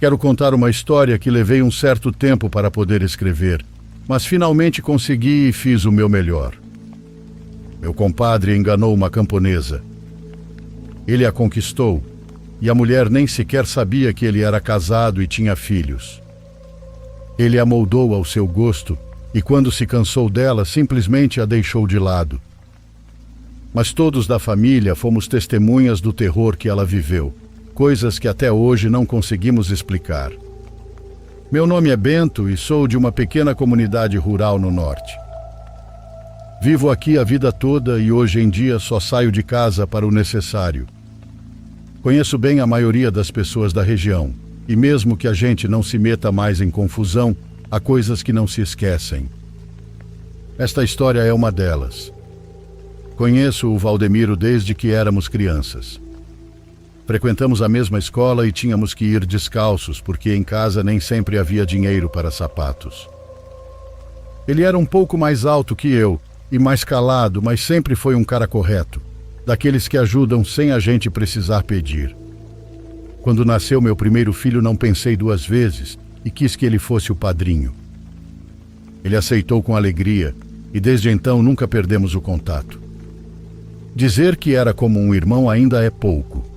Quero contar uma história que levei um certo tempo para poder escrever, mas finalmente consegui e fiz o meu melhor. Meu compadre enganou uma camponesa. Ele a conquistou, e a mulher nem sequer sabia que ele era casado e tinha filhos. Ele a moldou ao seu gosto, e quando se cansou dela, simplesmente a deixou de lado. Mas todos da família fomos testemunhas do terror que ela viveu, coisas que até hoje não conseguimos explicar. Meu nome é Bento e sou de uma pequena comunidade rural no norte. Vivo aqui a vida toda e hoje em dia só saio de casa para o necessário. Conheço bem a maioria das pessoas da região, e mesmo que a gente não se meta mais em confusão, há coisas que não se esquecem. Esta história é uma delas. Conheço o Valdemiro desde que éramos crianças. Frequentamos a mesma escola e tínhamos que ir descalços, porque em casa nem sempre havia dinheiro para sapatos. Ele era um pouco mais alto que eu e mais calado, mas sempre foi um cara correto, daqueles que ajudam sem a gente precisar pedir. Quando nasceu meu primeiro filho, não pensei duas vezes e quis que ele fosse o padrinho. Ele aceitou com alegria e desde então nunca perdemos o contato. Dizer que era como um irmão ainda é pouco.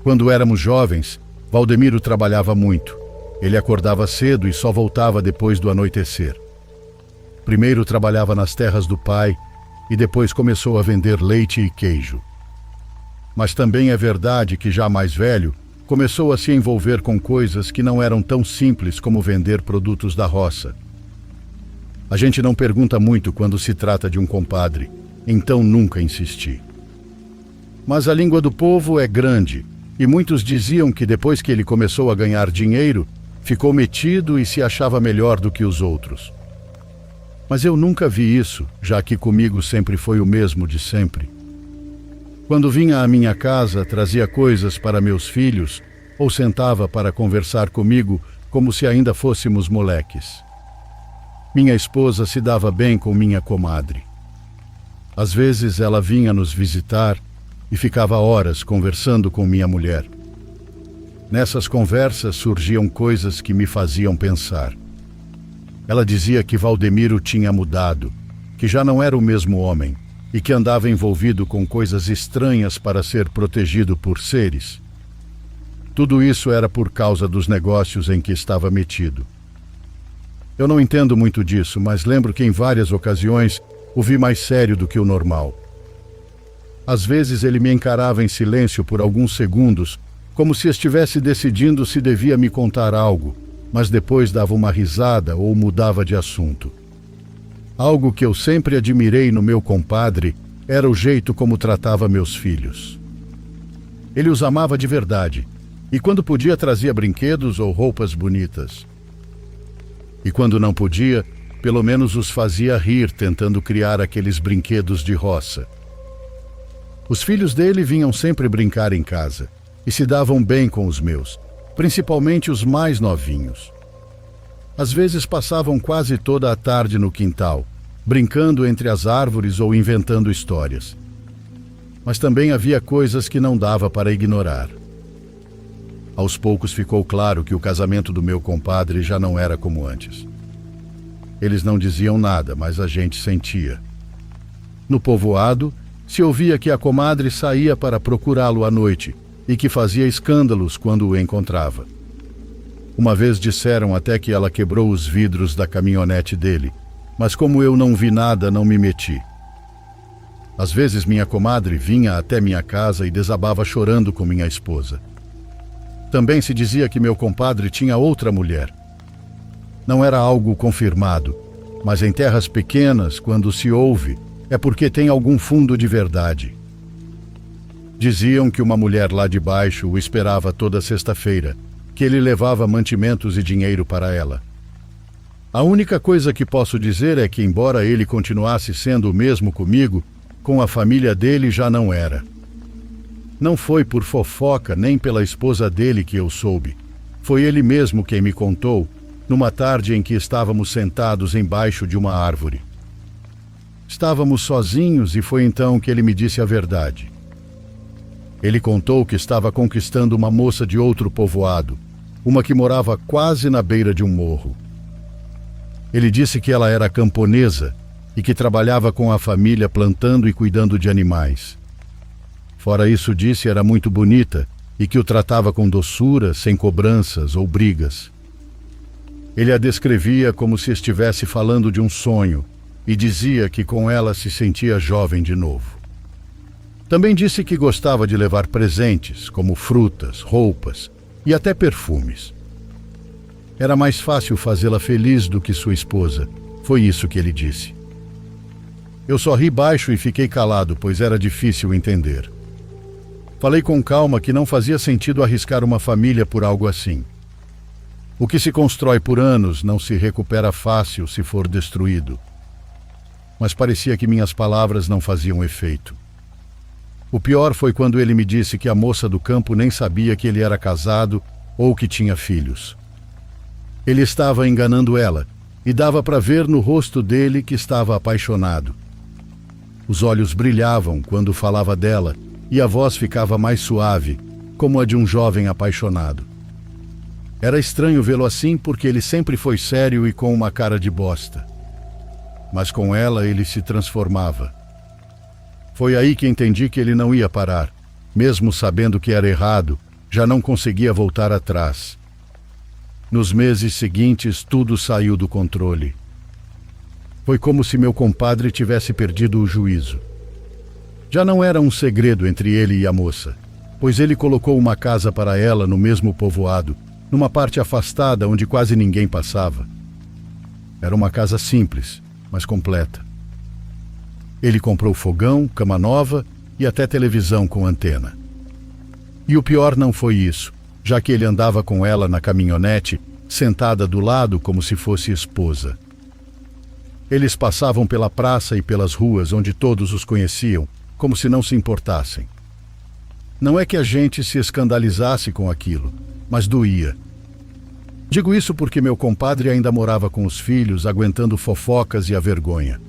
Quando éramos jovens, Valdemiro trabalhava muito. Ele acordava cedo e só voltava depois do anoitecer. Primeiro trabalhava nas terras do pai e depois começou a vender leite e queijo. Mas também é verdade que, já mais velho, começou a se envolver com coisas que não eram tão simples como vender produtos da roça. A gente não pergunta muito quando se trata de um compadre, então nunca insisti. Mas a língua do povo é grande, e muitos diziam que depois que ele começou a ganhar dinheiro, ficou metido e se achava melhor do que os outros. Mas eu nunca vi isso, já que comigo sempre foi o mesmo de sempre. Quando vinha à minha casa, trazia coisas para meus filhos ou sentava para conversar comigo como se ainda fôssemos moleques. Minha esposa se dava bem com minha comadre. Às vezes ela vinha nos visitar e ficava horas conversando com minha mulher. Nessas conversas surgiam coisas que me faziam pensar. Ela dizia que Valdemiro tinha mudado, que já não era o mesmo homem e que andava envolvido com coisas estranhas para ser protegido por seres. Tudo isso era por causa dos negócios em que estava metido. Eu não entendo muito disso, mas lembro que em várias ocasiões o vi mais sério do que o normal. Às vezes ele me encarava em silêncio por alguns segundos, como se estivesse decidindo se devia me contar algo, mas depois dava uma risada ou mudava de assunto. Algo que eu sempre admirei no meu compadre era o jeito como tratava meus filhos. Ele os amava de verdade, e quando podia trazia brinquedos ou roupas bonitas. E quando não podia, pelo menos os fazia rir tentando criar aqueles brinquedos de roça. Os filhos dele vinham sempre brincar em casa e se davam bem com os meus, principalmente os mais novinhos. Às vezes passavam quase toda a tarde no quintal, brincando entre as árvores ou inventando histórias. Mas também havia coisas que não dava para ignorar. Aos poucos ficou claro que o casamento do meu compadre já não era como antes. Eles não diziam nada, mas a gente sentia. No povoado, se ouvia que a comadre saía para procurá-lo à noite e que fazia escândalos quando o encontrava. Uma vez disseram até que ela quebrou os vidros da caminhonete dele, mas como eu não vi nada, não me meti. Às vezes minha comadre vinha até minha casa e desabava chorando com minha esposa. Também se dizia que meu compadre tinha outra mulher. Não era algo confirmado, mas em terras pequenas, quando se ouve, é porque tem algum fundo de verdade. Diziam que uma mulher lá de baixo o esperava toda sexta-feira, que ele levava mantimentos e dinheiro para ela. A única coisa que posso dizer é que, embora ele continuasse sendo o mesmo comigo, com a família dele já não era. Não foi por fofoca nem pela esposa dele que eu soube. Foi ele mesmo quem me contou, numa tarde em que estávamos sentados embaixo de uma árvore. Estávamos sozinhos e foi então que ele me disse a verdade. Ele contou que estava conquistando uma moça de outro povoado uma que morava quase na beira de um morro. Ele disse que ela era camponesa e que trabalhava com a família plantando e cuidando de animais. Fora isso, disse era muito bonita e que o tratava com doçura, sem cobranças ou brigas. Ele a descrevia como se estivesse falando de um sonho e dizia que com ela se sentia jovem de novo. Também disse que gostava de levar presentes, como frutas, roupas e até perfumes. Era mais fácil fazê-la feliz do que sua esposa, foi isso que ele disse. Eu só ri baixo e fiquei calado, pois era difícil entender. Falei com calma que não fazia sentido arriscar uma família por algo assim. O que se constrói por anos não se recupera fácil se for destruído. Mas parecia que minhas palavras não faziam efeito. O pior foi quando ele me disse que a moça do campo nem sabia que ele era casado ou que tinha filhos. Ele estava enganando ela e dava para ver no rosto dele que estava apaixonado. Os olhos brilhavam quando falava dela e a voz ficava mais suave, como a de um jovem apaixonado. Era estranho vê-lo assim porque ele sempre foi sério e com uma cara de bosta. Mas com ela ele se transformava. Foi aí que entendi que ele não ia parar. Mesmo sabendo que era errado, já não conseguia voltar atrás. Nos meses seguintes, tudo saiu do controle. Foi como se meu compadre tivesse perdido o juízo. Já não era um segredo entre ele e a moça, pois ele colocou uma casa para ela no mesmo povoado, numa parte afastada onde quase ninguém passava. Era uma casa simples, mas completa. Ele comprou fogão, cama nova e até televisão com antena. E o pior não foi isso, já que ele andava com ela na caminhonete, sentada do lado como se fosse esposa. Eles passavam pela praça e pelas ruas onde todos os conheciam, como se não se importassem. Não é que a gente se escandalizasse com aquilo, mas doía. Digo isso porque meu compadre ainda morava com os filhos, aguentando fofocas e a vergonha.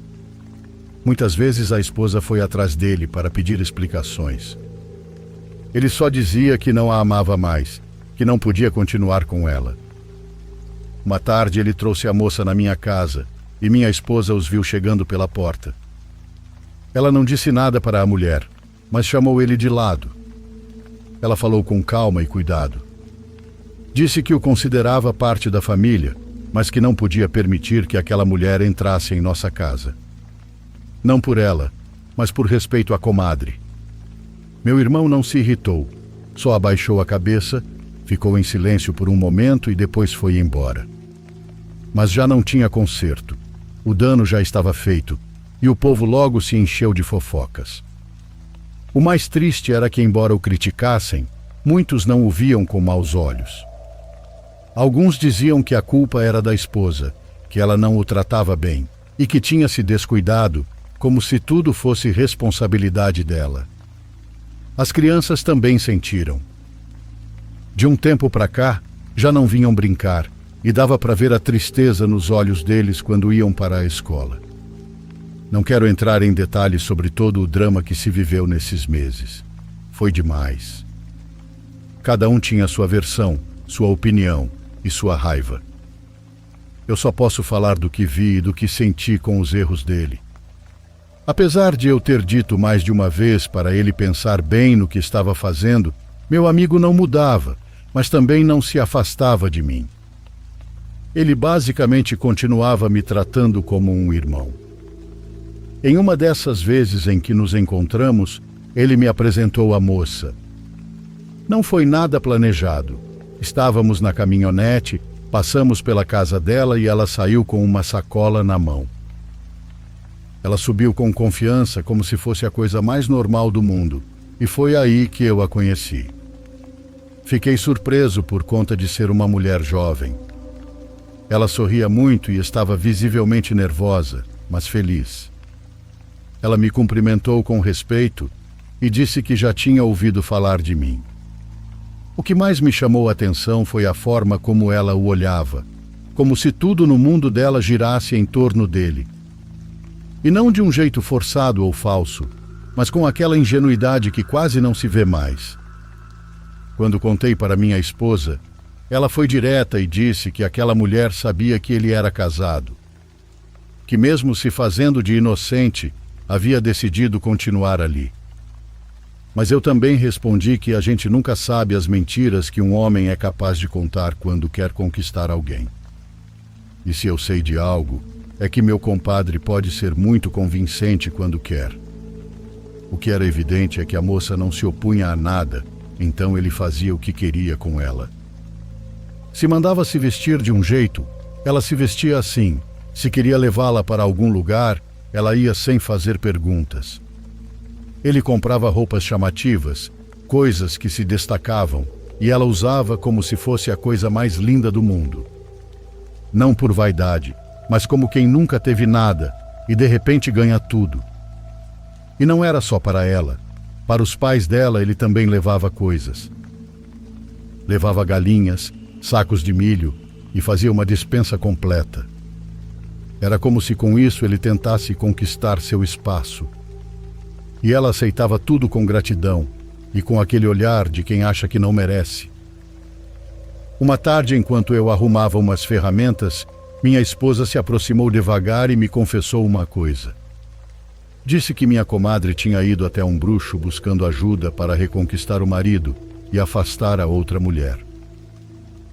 Muitas vezes a esposa foi atrás dele para pedir explicações. Ele só dizia que não a amava mais, que não podia continuar com ela. Uma tarde ele trouxe a moça na minha casa e minha esposa os viu chegando pela porta. Ela não disse nada para a mulher, mas chamou ele de lado. Ela falou com calma e cuidado. Disse que o considerava parte da família, mas que não podia permitir que aquela mulher entrasse em nossa casa. Não por ela, mas por respeito à comadre. Meu irmão não se irritou, só abaixou a cabeça, ficou em silêncio por um momento e depois foi embora. Mas já não tinha conserto. O dano já estava feito e o povo logo se encheu de fofocas. O mais triste era que, embora o criticassem, muitos não o viam com maus olhos. Alguns diziam que a culpa era da esposa, que ela não o tratava bem e que tinha se descuidado, como se tudo fosse responsabilidade dela. As crianças também sentiram. De um tempo para cá, já não vinham brincar e dava para ver a tristeza nos olhos deles quando iam para a escola. Não quero entrar em detalhes sobre todo o drama que se viveu nesses meses. Foi demais. Cada um tinha sua versão, sua opinião e sua raiva. Eu só posso falar do que vi e do que senti com os erros dele. Apesar de eu ter dito mais de uma vez para ele pensar bem no que estava fazendo, meu amigo não mudava, mas também não se afastava de mim. Ele basicamente continuava me tratando como um irmão. Em uma dessas vezes em que nos encontramos, ele me apresentou a moça. Não foi nada planejado. Estávamos na caminhonete, passamos pela casa dela e ela saiu com uma sacola na mão. Ela subiu com confiança, como se fosse a coisa mais normal do mundo, e foi aí que eu a conheci. Fiquei surpreso por conta de ser uma mulher jovem. Ela sorria muito e estava visivelmente nervosa, mas feliz. Ela me cumprimentou com respeito e disse que já tinha ouvido falar de mim. O que mais me chamou a atenção foi a forma como ela o olhava, como se tudo no mundo dela girasse em torno dele. E não de um jeito forçado ou falso, mas com aquela ingenuidade que quase não se vê mais. Quando contei para minha esposa, Ela foi direta e disse que aquela mulher sabia que ele era casado, que mesmo se fazendo de inocente, havia decidido continuar ali. Mas eu também respondi que a gente nunca sabe as mentiras que um homem é capaz de contar quando quer conquistar alguém. E se eu sei de algo, é que meu compadre pode ser muito convincente quando quer. O que era evidente é que a moça não se opunha a nada, então ele fazia o que queria com ela. Se mandava se vestir de um jeito, ela se vestia assim. Se queria levá-la para algum lugar, ela ia sem fazer perguntas. Ele comprava roupas chamativas, coisas que se destacavam, e ela usava como se fosse a coisa mais linda do mundo. Não por vaidade, mas como quem nunca teve nada e de repente ganha tudo. E não era só para ela. Para os pais dela ele também levava coisas. Levava galinhas, sacos de milho e fazia uma despensa completa. Era como se com isso ele tentasse conquistar seu espaço. E ela aceitava tudo com gratidão e com aquele olhar de quem acha que não merece. Uma tarde, enquanto eu arrumava umas ferramentas, minha esposa se aproximou devagar e me confessou uma coisa. Disse que minha comadre tinha ido até um bruxo buscando ajuda para reconquistar o marido e afastar a outra mulher.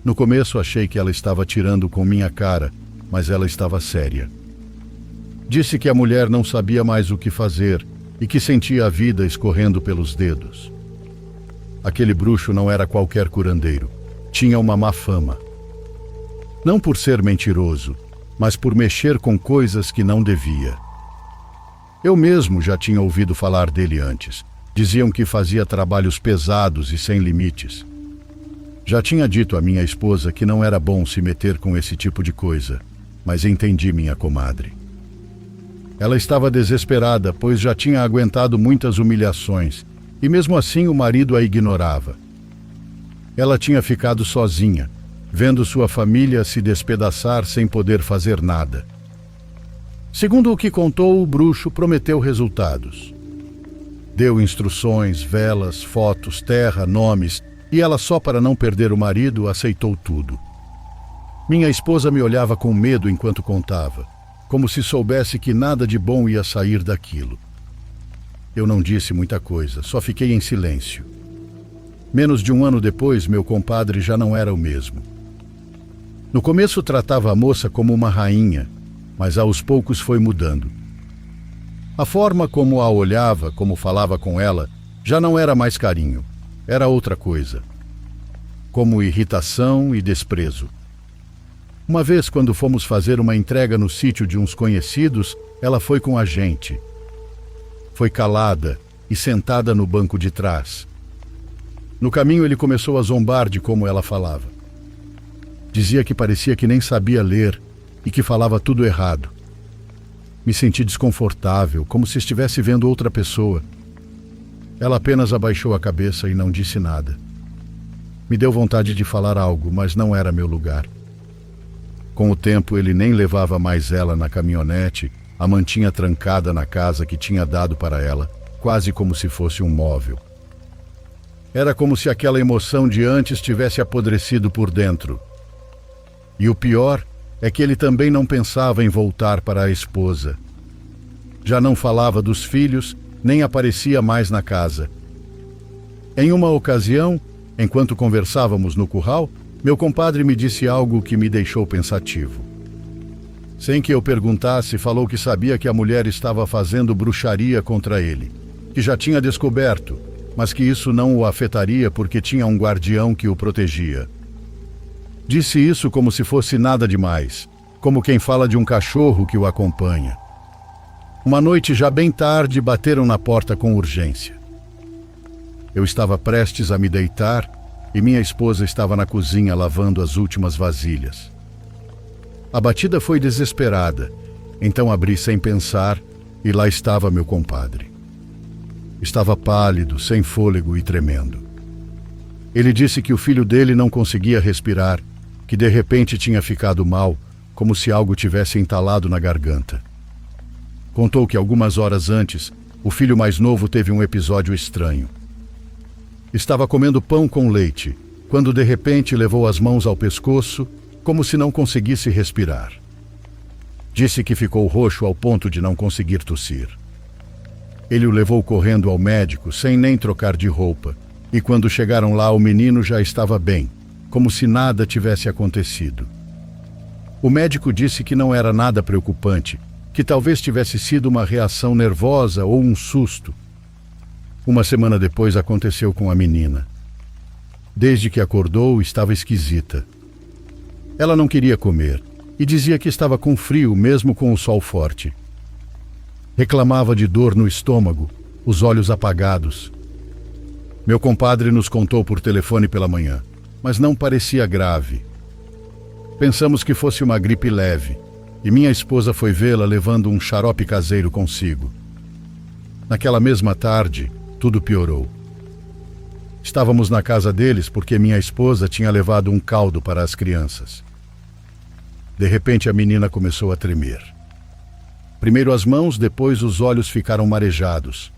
No começo achei que ela estava tirando com minha cara, mas ela estava séria. Disse que a mulher não sabia mais o que fazer e que sentia a vida escorrendo pelos dedos. Aquele bruxo não era qualquer curandeiro. Tinha uma má fama. Não por ser mentiroso, mas por mexer com coisas que não devia. Eu mesmo já tinha ouvido falar dele antes. Diziam que fazia trabalhos pesados e sem limites. Já tinha dito à minha esposa que não era bom se meter com esse tipo de coisa, mas entendi minha comadre. Ela estava desesperada, pois já tinha aguentado muitas humilhações, e mesmo assim o marido a ignorava. Ela tinha ficado sozinha, vendo sua família se despedaçar sem poder fazer nada. Segundo o que contou, o bruxo prometeu resultados. Deu instruções, velas, fotos, terra, nomes, e ela, só para não perder o marido, aceitou tudo. Minha esposa me olhava com medo enquanto contava, como se soubesse que nada de bom ia sair daquilo. Eu não disse muita coisa, só fiquei em silêncio. Menos de um ano depois, meu compadre já não era o mesmo. No começo tratava a moça como uma rainha, mas aos poucos foi mudando. A forma como a olhava, como falava com ela, já não era mais carinho, era outra coisa. Como irritação e desprezo. Uma vez, quando fomos fazer uma entrega no sítio de uns conhecidos, ela foi com a gente. Foi calada e sentada no banco de trás. No caminho ele começou a zombar de como ela falava. Dizia que parecia que nem sabia ler e que falava tudo errado. Me senti desconfortável, como se estivesse vendo outra pessoa. Ela apenas abaixou a cabeça e não disse nada. Me deu vontade de falar algo, mas não era meu lugar. Com o tempo, ele nem levava mais ela na caminhonete, a mantinha trancada na casa que tinha dado para ela, quase como se fosse um móvel. Era como se aquela emoção de antes tivesse apodrecido por dentro. E o pior é que ele também não pensava em voltar para a esposa. Já não falava dos filhos, nem aparecia mais na casa. Em uma ocasião, enquanto conversávamos no curral, meu compadre me disse algo que me deixou pensativo. Sem que eu perguntasse, falou que sabia que a mulher estava fazendo bruxaria contra ele, que já tinha descoberto, mas que isso não o afetaria porque tinha um guardião que o protegia. Disse isso como se fosse nada demais, como quem fala de um cachorro que o acompanha. Uma noite já bem tarde, bateram na porta com urgência. Eu estava prestes a me deitar e minha esposa estava na cozinha lavando as últimas vasilhas. A batida foi desesperada, então abri sem pensar e lá estava meu compadre. Estava pálido, sem fôlego e tremendo. Ele disse que o filho dele não conseguia respirar, que de repente tinha ficado mal, como se algo tivesse entalado na garganta. Contou que algumas horas antes, o filho mais novo teve um episódio estranho. Estava comendo pão com leite, quando de repente levou as mãos ao pescoço, como se não conseguisse respirar. Disse que ficou roxo ao ponto de não conseguir tossir. Ele o levou correndo ao médico, sem nem trocar de roupa, e quando chegaram lá, o menino já estava bem, como se nada tivesse acontecido. O médico disse que não era nada preocupante, que talvez tivesse sido uma reação nervosa ou um susto. Uma semana depois aconteceu com a menina. Desde que acordou, estava esquisita. Ela não queria comer e dizia que estava com frio, mesmo com o sol forte. Reclamava de dor no estômago, os olhos apagados. Meu compadre nos contou por telefone pela manhã, mas não parecia grave. Pensamos que fosse uma gripe leve, e minha esposa foi vê-la levando um xarope caseiro consigo. Naquela mesma tarde, tudo piorou. Estávamos na casa deles porque minha esposa tinha levado um caldo para as crianças. De repente, a menina começou a tremer. Primeiro as mãos, depois os olhos ficaram marejados.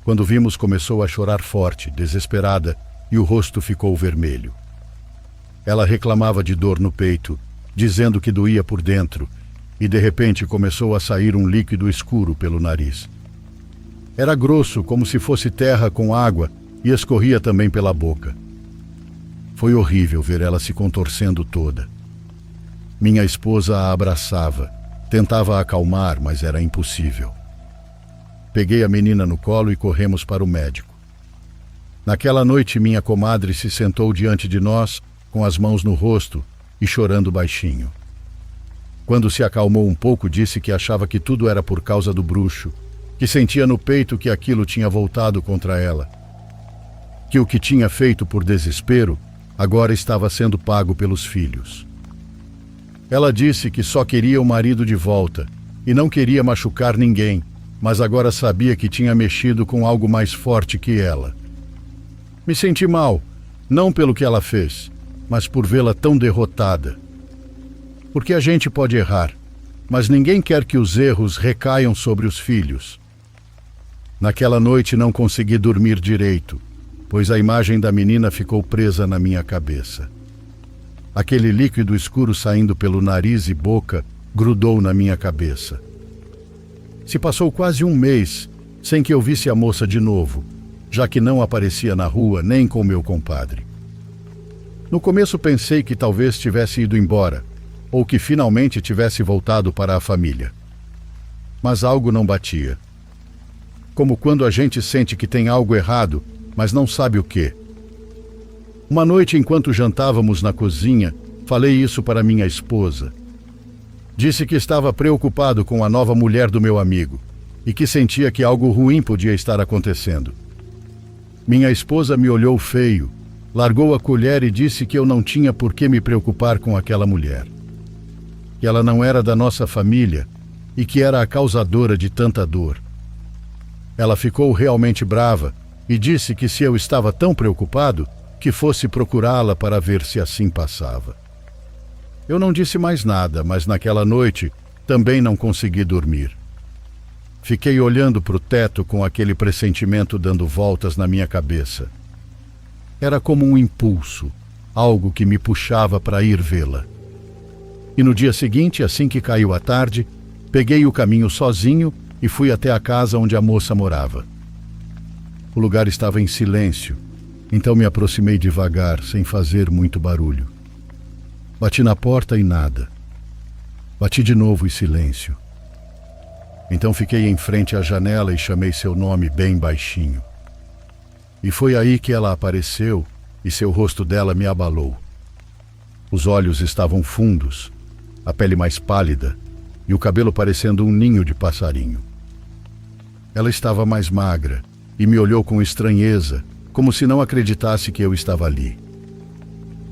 Quando vimos, começou a chorar forte, desesperada, e o rosto ficou vermelho. Ela reclamava de dor no peito, dizendo que doía por dentro, e de repente começou a sair um líquido escuro pelo nariz. Era grosso, como se fosse terra com água, e escorria também pela boca. Foi horrível ver ela se contorcendo toda. Minha esposa a abraçava, tentava acalmar, mas era impossível. Peguei a menina no colo e corremos para o médico. Naquela noite, minha comadre se sentou diante de nós, com as mãos no rosto e chorando baixinho. Quando se acalmou um pouco, disse que achava que tudo era por causa do bruxo, que sentia no peito que aquilo tinha voltado contra ela, que o que tinha feito por desespero agora estava sendo pago pelos filhos. Ela disse que só queria o marido de volta e não queria machucar ninguém, mas agora sabia que tinha mexido com algo mais forte que ela. Me senti mal, não pelo que ela fez, mas por vê-la tão derrotada. Porque a gente pode errar, mas ninguém quer que os erros recaiam sobre os filhos. Naquela noite não consegui dormir direito, pois a imagem da menina ficou presa na minha cabeça. Aquele líquido escuro saindo pelo nariz e boca grudou na minha cabeça. Se passou quase um mês sem que eu visse a moça de novo, já que não aparecia na rua nem com meu compadre. No começo pensei que talvez tivesse ido embora, ou que finalmente tivesse voltado para a família. Mas algo não batia. Como quando a gente sente que tem algo errado, mas não sabe o quê. Uma noite, enquanto jantávamos na cozinha, falei isso para minha esposa. Disse que estava preocupado com a nova mulher do meu amigo e que sentia que algo ruim podia estar acontecendo. Minha esposa me olhou feio, largou a colher e disse que eu não tinha por que me preocupar com aquela mulher. Que ela não era da nossa família e que era a causadora de tanta dor. Ela ficou realmente brava e disse que se eu estava tão preocupado, que fosse procurá-la para ver se assim passava. Eu não disse mais nada, mas naquela noite também não consegui dormir. Fiquei olhando para o teto com aquele pressentimento dando voltas na minha cabeça. Era como um impulso, algo que me puxava para ir vê-la. E no dia seguinte, assim que caiu a tarde, peguei o caminho sozinho e fui até a casa onde a moça morava. O lugar estava em silêncio, então me aproximei devagar, sem fazer muito barulho. Bati na porta e nada. Bati de novo e silêncio. Então fiquei em frente à janela e chamei seu nome bem baixinho. E foi aí que ela apareceu e seu rosto dela me abalou. Os olhos estavam fundos, a pele mais pálida e o cabelo parecendo um ninho de passarinho. Ela estava mais magra e me olhou com estranheza, como se não acreditasse que eu estava ali.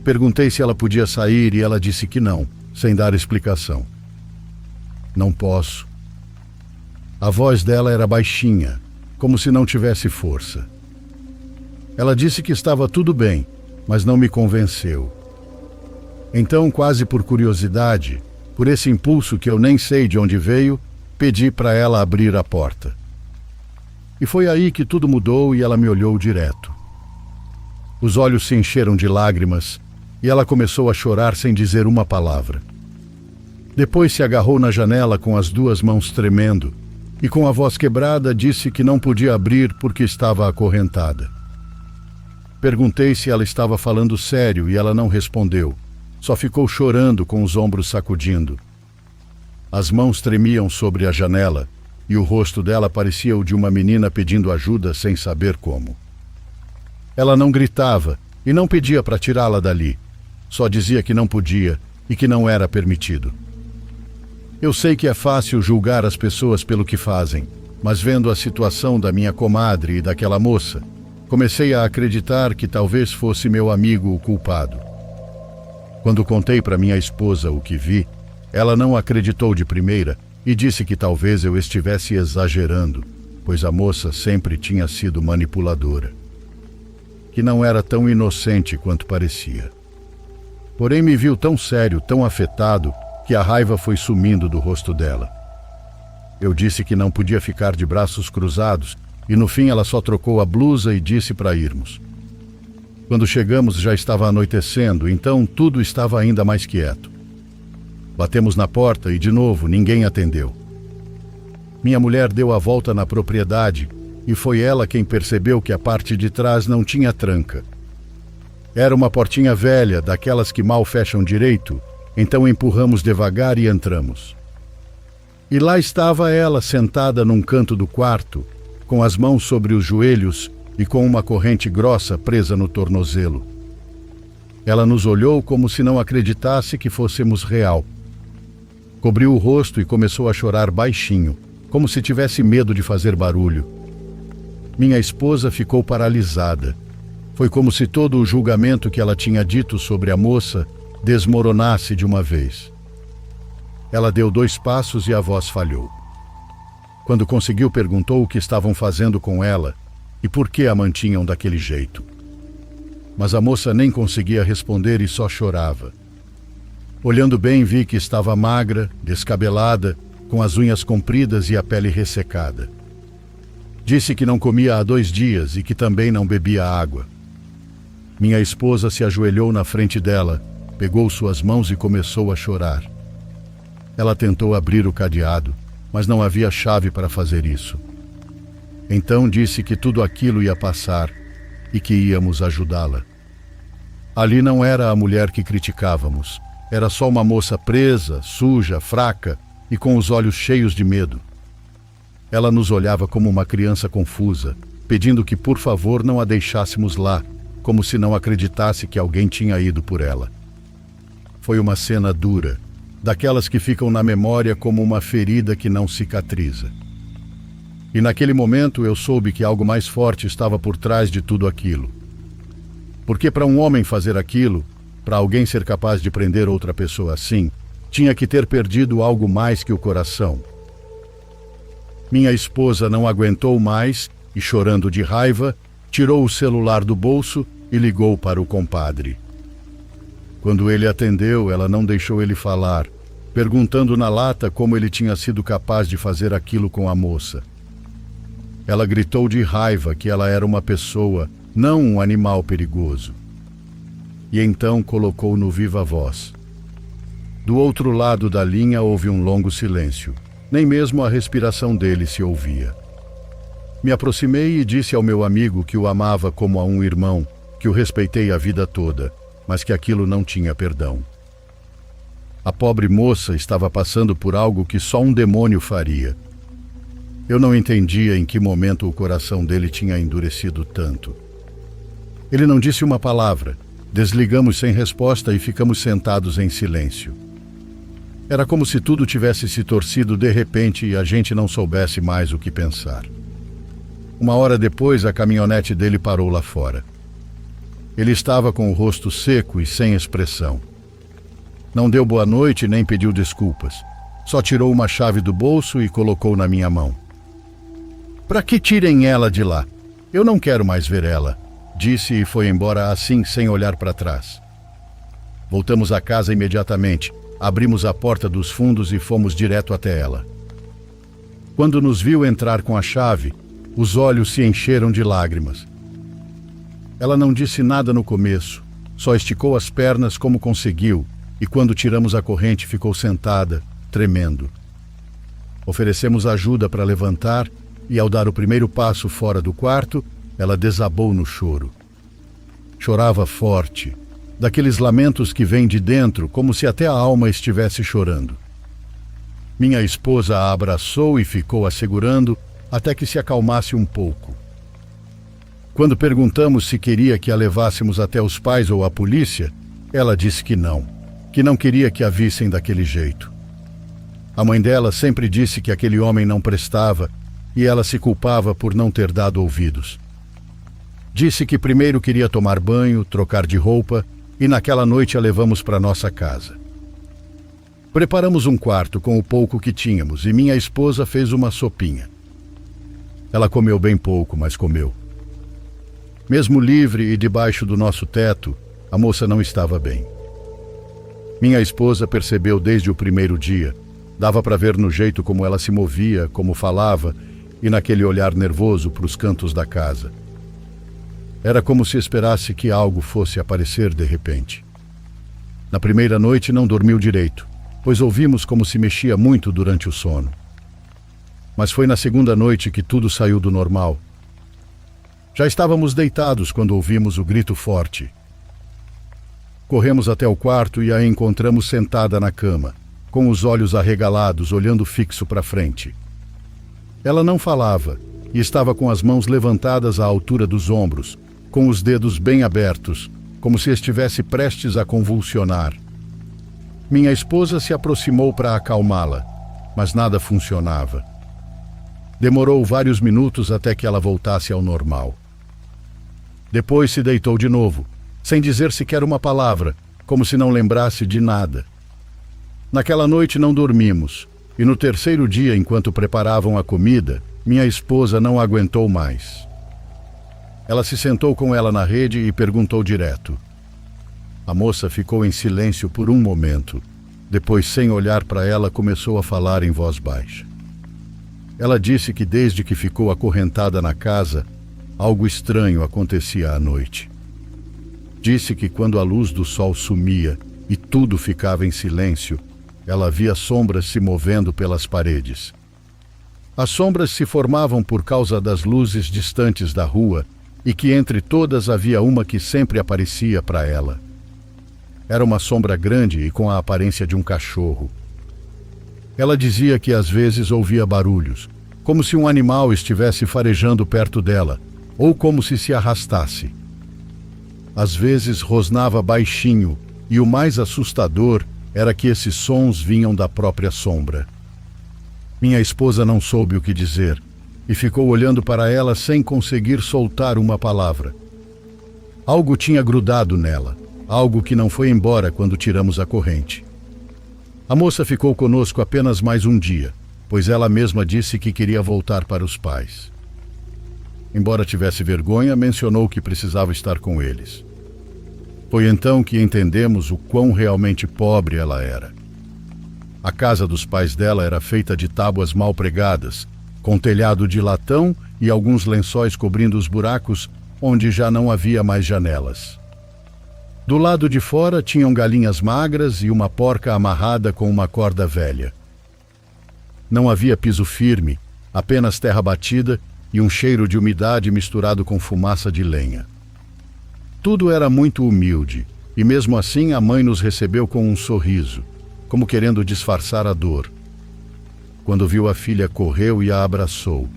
Perguntei se ela podia sair e ela disse que não, sem dar explicação. Não posso. A voz dela era baixinha, como se não tivesse força. Ela disse que estava tudo bem, mas não me convenceu. Então, quase por curiosidade, por esse impulso que eu nem sei de onde veio, pedi para ela abrir a porta. E foi aí que tudo mudou e ela me olhou direto. Os olhos se encheram de lágrimas e ela começou a chorar sem dizer uma palavra. Depois se agarrou na janela com as duas mãos tremendo e, com a voz quebrada, disse que não podia abrir porque estava acorrentada. Perguntei se ela estava falando sério e ela não respondeu. Só ficou chorando com os ombros sacudindo. As mãos tremiam sobre a janela e o rosto dela parecia o de uma menina pedindo ajuda sem saber como. Ela não gritava e não pedia para tirá-la dali. Só dizia que não podia e que não era permitido. Eu sei que é fácil julgar as pessoas pelo que fazem, mas vendo a situação da minha comadre e daquela moça, comecei a acreditar que talvez fosse meu amigo o culpado. Quando contei para minha esposa o que vi, ela não acreditou de primeira e disse que talvez eu estivesse exagerando, pois a moça sempre tinha sido manipuladora. Que não era tão inocente quanto parecia. Porém, me viu tão sério, tão afetado, que a raiva foi sumindo do rosto dela. Eu disse que não podia ficar de braços cruzados e no fim ela só trocou a blusa e disse para irmos. Quando chegamos já estava anoitecendo, então tudo estava ainda mais quieto. Batemos na porta e de novo ninguém atendeu. Minha mulher deu a volta na propriedade e foi ela quem percebeu que a parte de trás não tinha tranca. Era uma portinha velha, daquelas que mal fecham direito. Então empurramos devagar e entramos. E lá estava ela sentada num canto do quarto, com as mãos sobre os joelhos e com uma corrente grossa presa no tornozelo. Ela nos olhou como se não acreditasse que fôssemos real. Cobriu o rosto e começou a chorar baixinho, como se tivesse medo de fazer barulho. Minha esposa ficou paralisada. Foi como se todo o julgamento que ela tinha dito sobre a moça desmoronasse de uma vez. Ela deu 2 passos e a voz falhou. Quando conseguiu, perguntou o que estavam fazendo com ela e por que a mantinham daquele jeito. Mas a moça nem conseguia responder e só chorava. Olhando bem, vi que estava magra, descabelada, com as unhas compridas e a pele ressecada. Disse que não comia há 2 dias e que também não bebia água. Minha esposa se ajoelhou na frente dela, pegou suas mãos e começou a chorar. Ela tentou abrir o cadeado, mas não havia chave para fazer isso. Então disse que tudo aquilo ia passar e que íamos ajudá-la. Ali não era a mulher que criticávamos. Era só uma moça presa, suja, fraca e com os olhos cheios de medo. Ela nos olhava como uma criança confusa, pedindo que por favor não a deixássemos lá, como se não acreditasse que alguém tinha ido por ela. Foi uma cena dura, daquelas que ficam na memória como uma ferida que não cicatriza. E naquele momento eu soube que algo mais forte estava por trás de tudo aquilo. Porque para um homem fazer aquilo, para alguém ser capaz de prender outra pessoa assim, tinha que ter perdido algo mais que o coração. Minha esposa não aguentou mais e, chorando de raiva, tirou o celular do bolso e ligou para o compadre. Quando ele atendeu, ela não deixou ele falar, perguntando na lata como ele tinha sido capaz de fazer aquilo com a moça. Ela gritou de raiva que ela era uma pessoa, não um animal perigoso. E então colocou no viva voz. Do outro lado da linha houve um longo silêncio. Nem mesmo a respiração dele se ouvia. Me aproximei e disse ao meu amigo que o amava como a um irmão, que o respeitei a vida toda, mas que aquilo não tinha perdão. A pobre moça estava passando por algo que só um demônio faria. Eu não entendia em que momento o coração dele tinha endurecido tanto. Ele não disse uma palavra. Desligamos sem resposta e ficamos sentados em silêncio. Era como se tudo tivesse se torcido de repente e a gente não soubesse mais o que pensar. 1 hora depois, a caminhonete dele parou lá fora. Ele estava com o rosto seco e sem expressão. Não deu boa noite nem pediu desculpas. Só tirou uma chave do bolso e colocou na minha mão. "Para que tirem ela de lá? Eu não quero mais ver ela", disse e foi embora assim, sem olhar para trás. Voltamos à casa imediatamente, abrimos a porta dos fundos e fomos direto até ela. Quando nos viu entrar com a chave, os olhos se encheram de lágrimas. Ela não disse nada no começo, só esticou as pernas como conseguiu e quando tiramos a corrente ficou sentada, tremendo. Oferecemos ajuda para levantar e ao dar o primeiro passo fora do quarto, ela desabou no choro. Chorava forte, daqueles lamentos que vêm de dentro, como se até a alma estivesse chorando. Minha esposa a abraçou e ficou a segurando até que se acalmasse um pouco. Quando perguntamos se queria que a levássemos até os pais ou a polícia, ela disse que não queria que a vissem daquele jeito. A mãe dela sempre disse que aquele homem não prestava e ela se culpava por não ter dado ouvidos. Disse que primeiro queria tomar banho, trocar de roupa e naquela noite a levamos para nossa casa. Preparamos um quarto com o pouco que tínhamos e minha esposa fez uma sopinha. Ela comeu bem pouco, mas comeu. Mesmo livre e debaixo do nosso teto, a moça não estava bem. Minha esposa percebeu desde o primeiro dia. Dava para ver no jeito como ela se movia, como falava e naquele olhar nervoso para os cantos da casa. Era como se esperasse que algo fosse aparecer de repente. Na primeira noite não dormiu direito, pois ouvimos como se mexia muito durante o sono. Mas foi na segunda noite que tudo saiu do normal. Já estávamos deitados quando ouvimos o grito forte. Corremos até o quarto e a encontramos sentada na cama, com os olhos arregalados, olhando fixo para frente. Ela não falava e estava com as mãos levantadas à altura dos ombros, com os dedos bem abertos, como se estivesse prestes a convulsionar. Minha esposa se aproximou para acalmá-la, mas nada funcionava. Demorou vários minutos até que ela voltasse ao normal. Depois se deitou de novo, sem dizer sequer uma palavra, como se não lembrasse de nada. Naquela noite não dormimos, e no terceiro dia, enquanto preparavam a comida, minha esposa não aguentou mais. Ela se sentou com ela na rede e perguntou direto. A moça ficou em silêncio por um momento. Depois, sem olhar para ela, começou a falar em voz baixa. Ela disse que desde que ficou acorrentada na casa, algo estranho acontecia à noite. Disse que quando a luz do sol sumia e tudo ficava em silêncio, ela via sombras se movendo pelas paredes. As sombras se formavam por causa das luzes distantes da rua e que entre todas havia uma que sempre aparecia para ela. Era uma sombra grande e com a aparência de um cachorro. Ela dizia que às vezes ouvia barulhos, como se um animal estivesse farejando perto dela, ou como se arrastasse. Às vezes rosnava baixinho, e o mais assustador era que esses sons vinham da própria sombra. Minha esposa não soube o que dizer, e ficou olhando para ela sem conseguir soltar uma palavra. Algo tinha grudado nela, algo que não foi embora quando tiramos a corrente. A moça ficou conosco apenas mais um dia, pois ela mesma disse que queria voltar para os pais. Embora tivesse vergonha, mencionou que precisava estar com eles. Foi então que entendemos o quão realmente pobre ela era. A casa dos pais dela era feita de tábuas mal pregadas, com telhado de latão e alguns lençóis cobrindo os buracos onde já não havia mais janelas. Do lado de fora tinham galinhas magras e uma porca amarrada com uma corda velha. Não havia piso firme, apenas terra batida e um cheiro de umidade misturado com fumaça de lenha. Tudo era muito humilde, e mesmo assim a mãe nos recebeu com um sorriso, como querendo disfarçar a dor. Quando viu a filha, correu e a abraçou.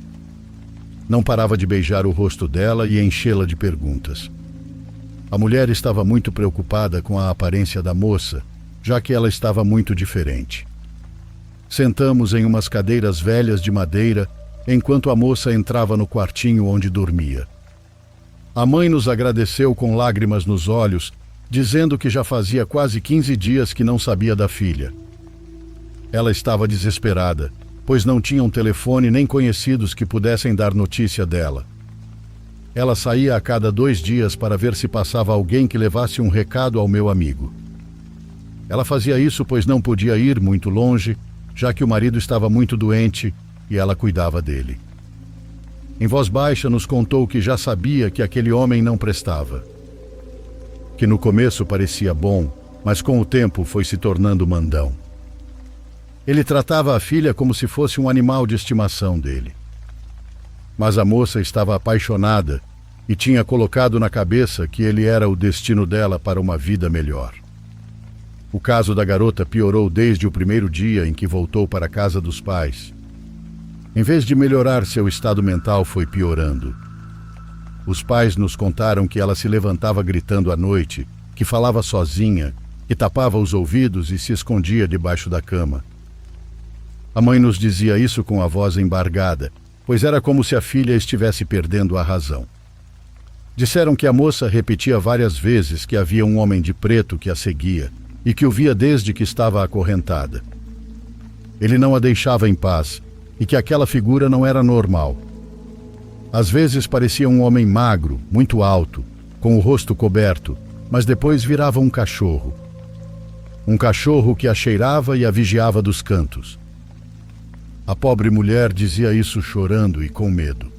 Não parava de beijar o rosto dela e enchê-la de perguntas. A mulher estava muito preocupada com a aparência da moça, já que ela estava muito diferente. Sentamos em umas cadeiras velhas de madeira, enquanto a moça entrava no quartinho onde dormia. A mãe nos agradeceu com lágrimas nos olhos, dizendo que já fazia quase 15 dias que não sabia da filha. Ela estava desesperada, pois não tinha um telefone nem conhecidos que pudessem dar notícia dela. Ela saía a cada 2 dias para ver se passava alguém que levasse um recado ao meu amigo. Ela fazia isso pois não podia ir muito longe, já que o marido estava muito doente e ela cuidava dele. Em voz baixa nos contou que já sabia que aquele homem não prestava. Que no começo parecia bom, mas com o tempo foi se tornando mandão. Ele tratava a filha como se fosse um animal de estimação dele. Mas a moça estava apaixonada e tinha colocado na cabeça que ele era o destino dela para uma vida melhor. O caso da garota piorou desde o primeiro dia em que voltou para a casa dos pais. Em vez de melhorar, seu estado mental foi piorando. Os pais nos contaram que ela se levantava gritando à noite, que falava sozinha, que tapava os ouvidos e se escondia debaixo da cama. A mãe nos dizia isso com a voz embargada, pois era como se a filha estivesse perdendo a razão. Disseram que a moça repetia várias vezes que havia um homem de preto que a seguia e que o via desde que estava acorrentada. Ele não a deixava em paz e que aquela figura não era normal. Às vezes parecia um homem magro, muito alto, com o rosto coberto, mas depois virava um cachorro. Um cachorro que a cheirava e a vigiava dos cantos. A pobre mulher dizia isso chorando e com medo.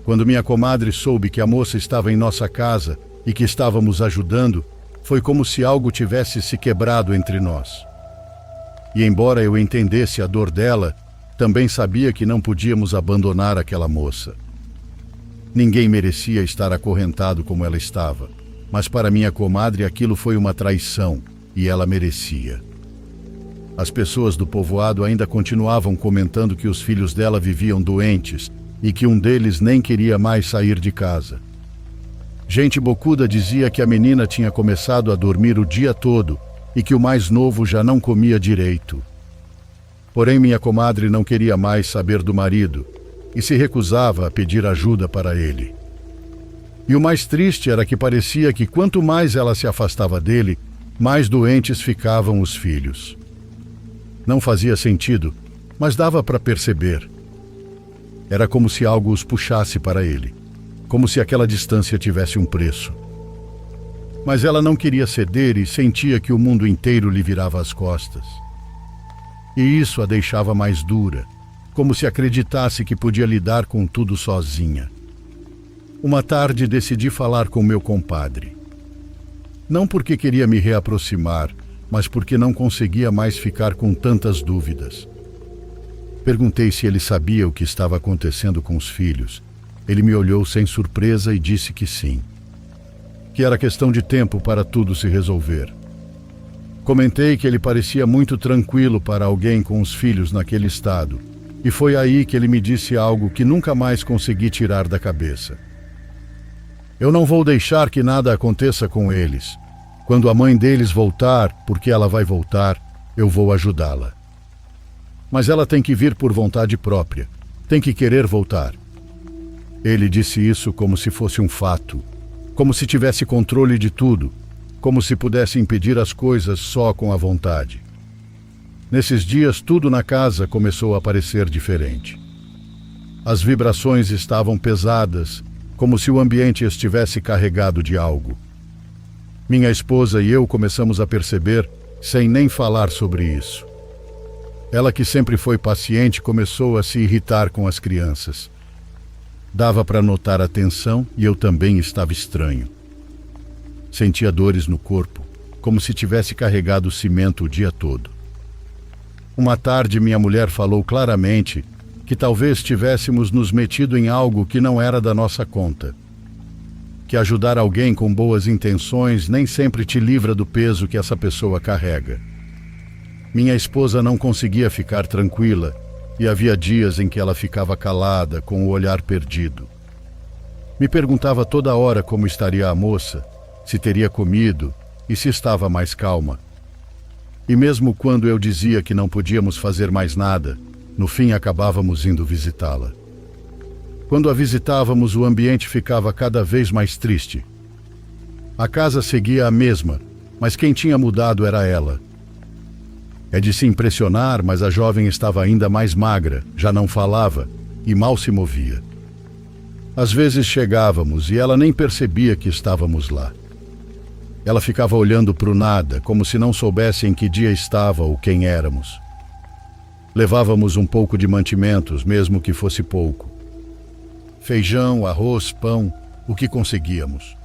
Quando minha comadre soube que a moça estava em nossa casa e que estávamos ajudando, foi como se algo tivesse se quebrado entre nós. E embora eu entendesse a dor dela, também sabia que não podíamos abandonar aquela moça. Ninguém merecia estar acorrentado como ela estava, mas para minha comadre aquilo foi uma traição e ela merecia. As pessoas do povoado ainda continuavam comentando que os filhos dela viviam doentes e que um deles nem queria mais sair de casa. Gente bocuda dizia que a menina tinha começado a dormir o dia todo e que o mais novo já não comia direito. Porém, minha comadre não queria mais saber do marido e se recusava a pedir ajuda para ele. E o mais triste era que parecia que quanto mais ela se afastava dele, mais doentes ficavam os filhos. Não fazia sentido, mas dava para perceber. Era como se algo os puxasse para ele, como se aquela distância tivesse um preço. Mas ela não queria ceder e sentia que o mundo inteiro lhe virava as costas. E isso a deixava mais dura, como se acreditasse que podia lidar com tudo sozinha. Uma tarde decidi falar com meu compadre. Não porque queria me reaproximar, mas porque não conseguia mais ficar com tantas dúvidas. Perguntei se ele sabia o que estava acontecendo com os filhos. Ele me olhou sem surpresa e disse que sim. Que era questão de tempo para tudo se resolver. Comentei que ele parecia muito tranquilo para alguém com os filhos naquele estado, e foi aí que ele me disse algo que nunca mais consegui tirar da cabeça. Eu não vou deixar que nada aconteça com eles. Quando a mãe deles voltar, porque ela vai voltar, eu vou ajudá-la. Mas ela tem que vir por vontade própria, tem que querer voltar. Ele disse isso como se fosse um fato, como se tivesse controle de tudo, como se pudesse impedir as coisas só com a vontade. Nesses dias, tudo na casa começou a parecer diferente. As vibrações estavam pesadas, como se o ambiente estivesse carregado de algo. Minha esposa e eu começamos a perceber, sem nem falar sobre isso. Ela, que sempre foi paciente, começou a se irritar com as crianças. Dava para notar a tensão e eu também estava estranho. Sentia dores no corpo, como se tivesse carregado cimento o dia todo. Uma tarde, minha mulher falou claramente que talvez tivéssemos nos metido em algo que não era da nossa conta. Que ajudar alguém com boas intenções nem sempre te livra do peso que essa pessoa carrega. Minha esposa não conseguia ficar tranquila e havia dias em que ela ficava calada, com o olhar perdido. Me perguntava toda hora como estaria a moça, se teria comido e se estava mais calma. E mesmo quando eu dizia que não podíamos fazer mais nada, no fim acabávamos indo visitá-la. Quando a visitávamos, o ambiente ficava cada vez mais triste. A casa seguia a mesma, mas quem tinha mudado era ela. É de se impressionar, mas a jovem estava ainda mais magra, já não falava e mal se movia. Às vezes chegávamos e ela nem percebia que estávamos lá. Ela ficava olhando para o nada, como se não soubesse em que dia estava ou quem éramos. Levávamos um pouco de mantimentos, mesmo que fosse pouco. Feijão, arroz, pão, o que conseguíamos.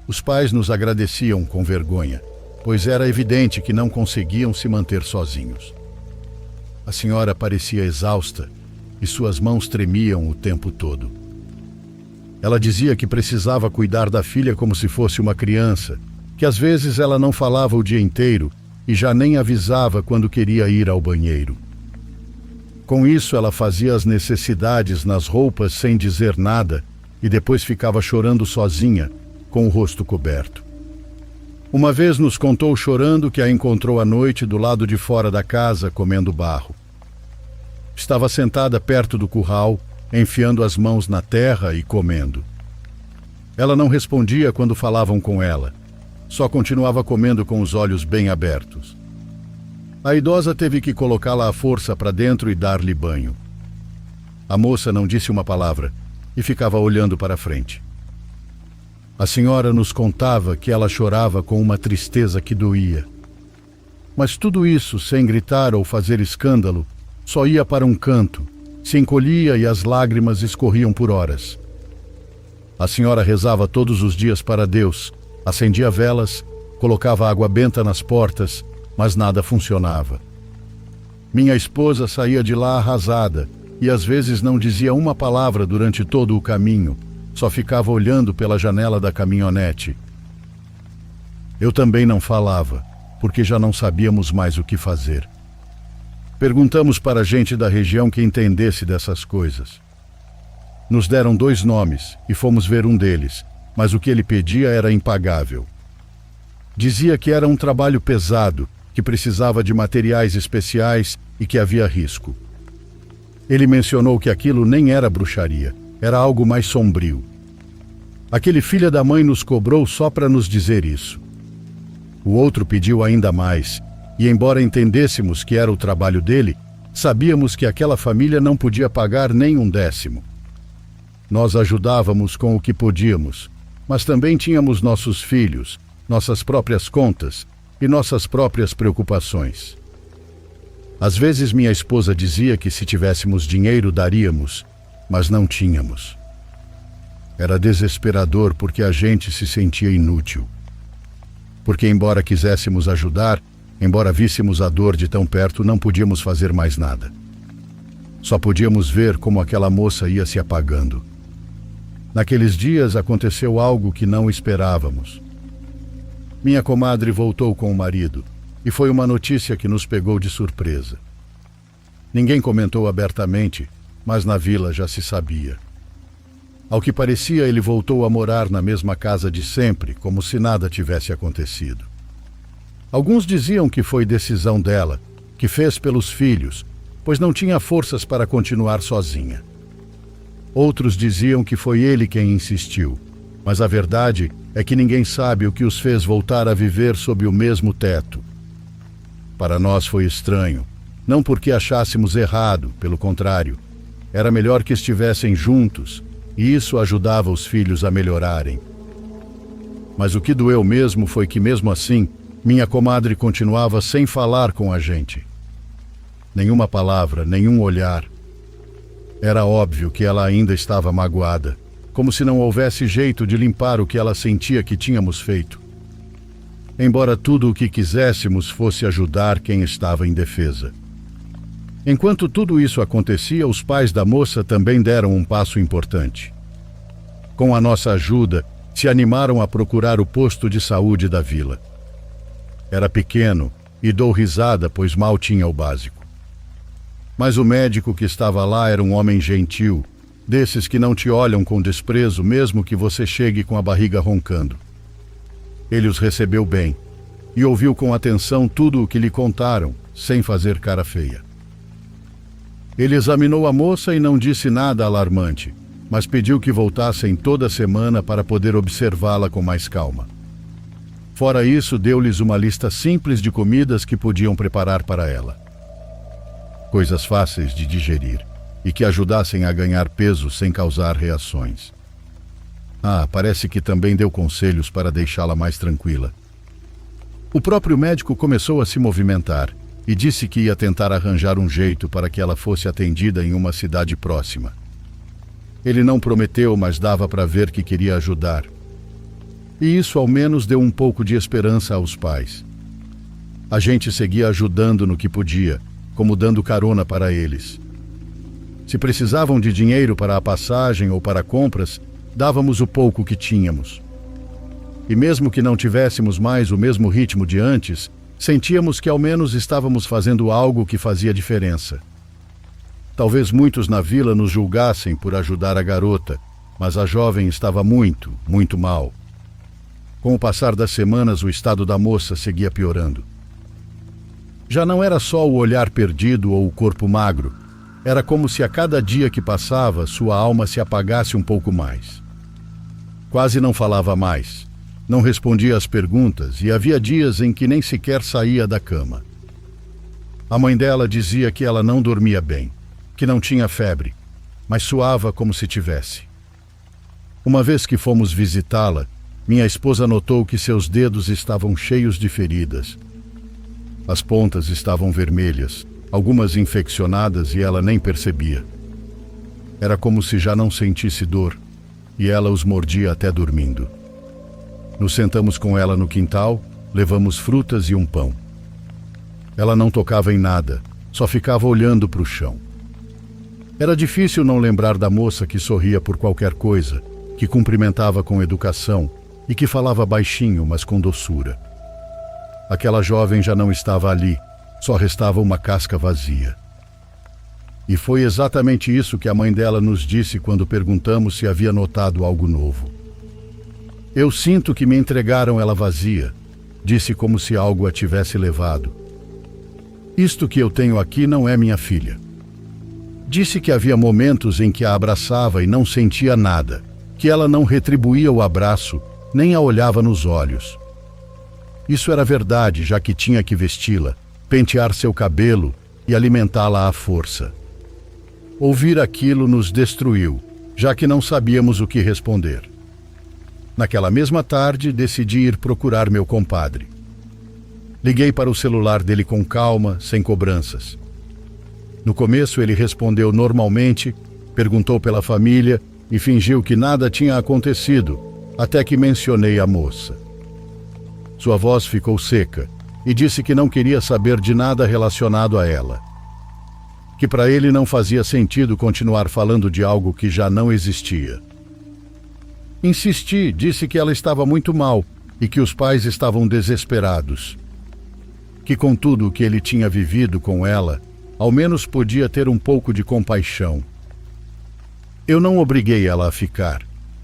Os pais nos agradeciam com vergonha, pois era evidente que não conseguiam se manter sozinhos. A senhora parecia exausta e suas mãos tremiam o tempo todo. Ela dizia que precisava cuidar da filha como se fosse uma criança, que às vezes ela não falava o dia inteiro e já nem avisava quando queria ir ao banheiro. Com isso, ela fazia as necessidades nas roupas sem dizer nada e depois ficava chorando sozinha, com o rosto coberto. Uma vez nos contou chorando que a encontrou à noite do lado de fora da casa comendo barro. Estava sentada perto do curral, enfiando as mãos na terra e comendo. Ela não respondia quando falavam com ela, só continuava comendo com os olhos bem abertos. A idosa teve que colocá-la à força para dentro e dar-lhe banho. A moça não disse uma palavra e ficava olhando para frente. A senhora nos contava que ela chorava com uma tristeza que doía. Mas tudo isso, sem gritar ou fazer escândalo, só ia para um canto, se encolhia e as lágrimas escorriam por horas. A senhora rezava todos os dias para Deus, acendia velas, colocava água benta nas portas, mas nada funcionava. Minha esposa saía de lá arrasada e às vezes não dizia uma palavra durante todo o caminho, só ficava olhando pela janela da caminhonete. Eu também não falava, porque já não sabíamos mais o que fazer. Perguntamos para gente da região que entendesse dessas coisas. Nos deram 2 nomes e fomos ver um deles, mas o que ele pedia era impagável. Dizia que era um trabalho pesado, que precisava de materiais especiais e que havia risco. Ele mencionou que aquilo nem era bruxaria, era algo mais sombrio. Aquele filho da mãe nos cobrou só para nos dizer isso. O outro pediu ainda mais, e embora entendêssemos que era o trabalho dele, sabíamos que aquela família não podia pagar nem um 10º. Nós ajudávamos com o que podíamos, mas também tínhamos nossos filhos, nossas próprias contas e nossas próprias preocupações. Às vezes minha esposa dizia que se tivéssemos dinheiro daríamos, mas não tínhamos. Era desesperador porque a gente se sentia inútil. Porque embora quiséssemos ajudar, embora víssemos a dor de tão perto, não podíamos fazer mais nada. Só podíamos ver como aquela moça ia se apagando. Naqueles dias aconteceu algo que não esperávamos. Minha comadre voltou com o marido, e foi uma notícia que nos pegou de surpresa. Ninguém comentou abertamente, mas na vila já se sabia. Ao que parecia, ele voltou a morar na mesma casa de sempre, como se nada tivesse acontecido. Alguns diziam que foi decisão dela, que fez pelos filhos, pois não tinha forças para continuar sozinha. Outros diziam que foi ele quem insistiu, mas a verdade é que ninguém sabe o que os fez voltar a viver sob o mesmo teto. Para nós foi estranho, não porque achássemos errado, pelo contrário. Era melhor que estivessem juntos, e isso ajudava os filhos a melhorarem. Mas o que doeu mesmo foi que, mesmo assim, minha comadre continuava sem falar com a gente. Nenhuma palavra, nenhum olhar. Era óbvio que ela ainda estava magoada, como se não houvesse jeito de limpar o que ela sentia que tínhamos feito. Embora tudo o que quiséssemos fosse ajudar quem estava indefesa. Enquanto tudo isso acontecia, os pais da moça também deram um passo importante. Com a nossa ajuda, se animaram a procurar o posto de saúde da vila. Era pequeno e dou risada, pois mal tinha o básico. Mas o médico que estava lá era um homem gentil, desses que não te olham com desprezo mesmo que você chegue com a barriga roncando. Ele os recebeu bem e ouviu com atenção tudo o que lhe contaram, sem fazer cara feia. Ele examinou a moça e não disse nada alarmante, mas pediu que voltassem toda semana para poder observá-la com mais calma. Fora isso, deu-lhes uma lista simples de comidas que podiam preparar para ela. Coisas fáceis de digerir e que ajudassem a ganhar peso sem causar reações. Parece que também deu conselhos para deixá-la mais tranquila. O próprio médico começou a se movimentar e disse que ia tentar arranjar um jeito para que ela fosse atendida em uma cidade próxima. Ele não prometeu, mas dava para ver que queria ajudar. E isso ao menos deu um pouco de esperança aos pais. A gente seguia ajudando no que podia, como dando carona para eles. Se precisavam de dinheiro para a passagem ou para compras, dávamos o pouco que tínhamos. E mesmo que não tivéssemos mais o mesmo ritmo de antes, sentíamos que ao menos estávamos fazendo algo que fazia diferença. Talvez muitos na vila nos julgassem por ajudar a garota, mas a jovem estava muito, muito mal. Com o passar das semanas, o estado da moça seguia piorando. Já não era só o olhar perdido ou o corpo magro. Era como se a cada dia que passava, sua alma se apagasse um pouco mais. Quase não falava mais. Não respondia às perguntas e havia dias em que nem sequer saía da cama. A mãe dela dizia que ela não dormia bem, que não tinha febre, mas suava como se tivesse. Uma vez que fomos visitá-la, minha esposa notou que seus dedos estavam cheios de feridas. As pontas estavam vermelhas, algumas infeccionadas, e ela nem percebia. Era como se já não sentisse dor, e ela os mordia até dormindo. Nos sentamos com ela no quintal, levamos frutas e um pão. Ela não tocava em nada, só ficava olhando para o chão. Era difícil não lembrar da moça que sorria por qualquer coisa, que cumprimentava com educação e que falava baixinho, mas com doçura. Aquela jovem já não estava ali, só restava uma casca vazia. E foi exatamente isso que a mãe dela nos disse quando perguntamos se havia notado algo novo. Eu sinto que me entregaram ela vazia, disse como se algo a tivesse levado. Isto que eu tenho aqui não é minha filha. Disse que havia momentos em que a abraçava e não sentia nada, que ela não retribuía o abraço, nem a olhava nos olhos. Isso era verdade, já que tinha que vesti-la, pentear seu cabelo e alimentá-la à força. Ouvir aquilo nos destruiu, já que não sabíamos o que responder. Naquela mesma tarde, decidi ir procurar meu compadre. Liguei para o celular dele com calma, sem cobranças. No começo, ele respondeu normalmente, perguntou pela família e fingiu que nada tinha acontecido, até que mencionei a moça. Sua voz ficou seca e disse que não queria saber de nada relacionado a ela. Que para ele não fazia sentido continuar falando de algo que já não existia. Insisti, disse que ela estava muito mal e que os pais estavam desesperados. Que com tudo o que ele tinha vivido com ela, ao menos podia ter um pouco de compaixão. Eu não obriguei ela a ficar.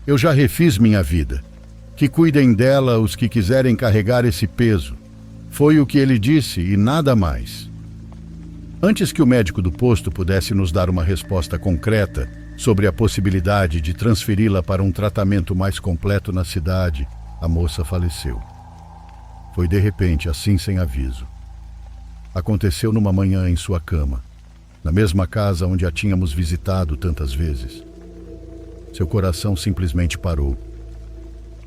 Eu já refiz minha vida. Que cuidem dela os que quiserem carregar esse peso. Foi o que ele disse e nada mais. Antes que o médico do posto pudesse nos dar uma resposta concreta sobre a possibilidade de transferi-la para um tratamento mais completo na cidade, a moça faleceu. Foi de repente, assim sem aviso. Aconteceu numa manhã em sua cama, na mesma casa onde a tínhamos visitado tantas vezes. Seu coração simplesmente parou.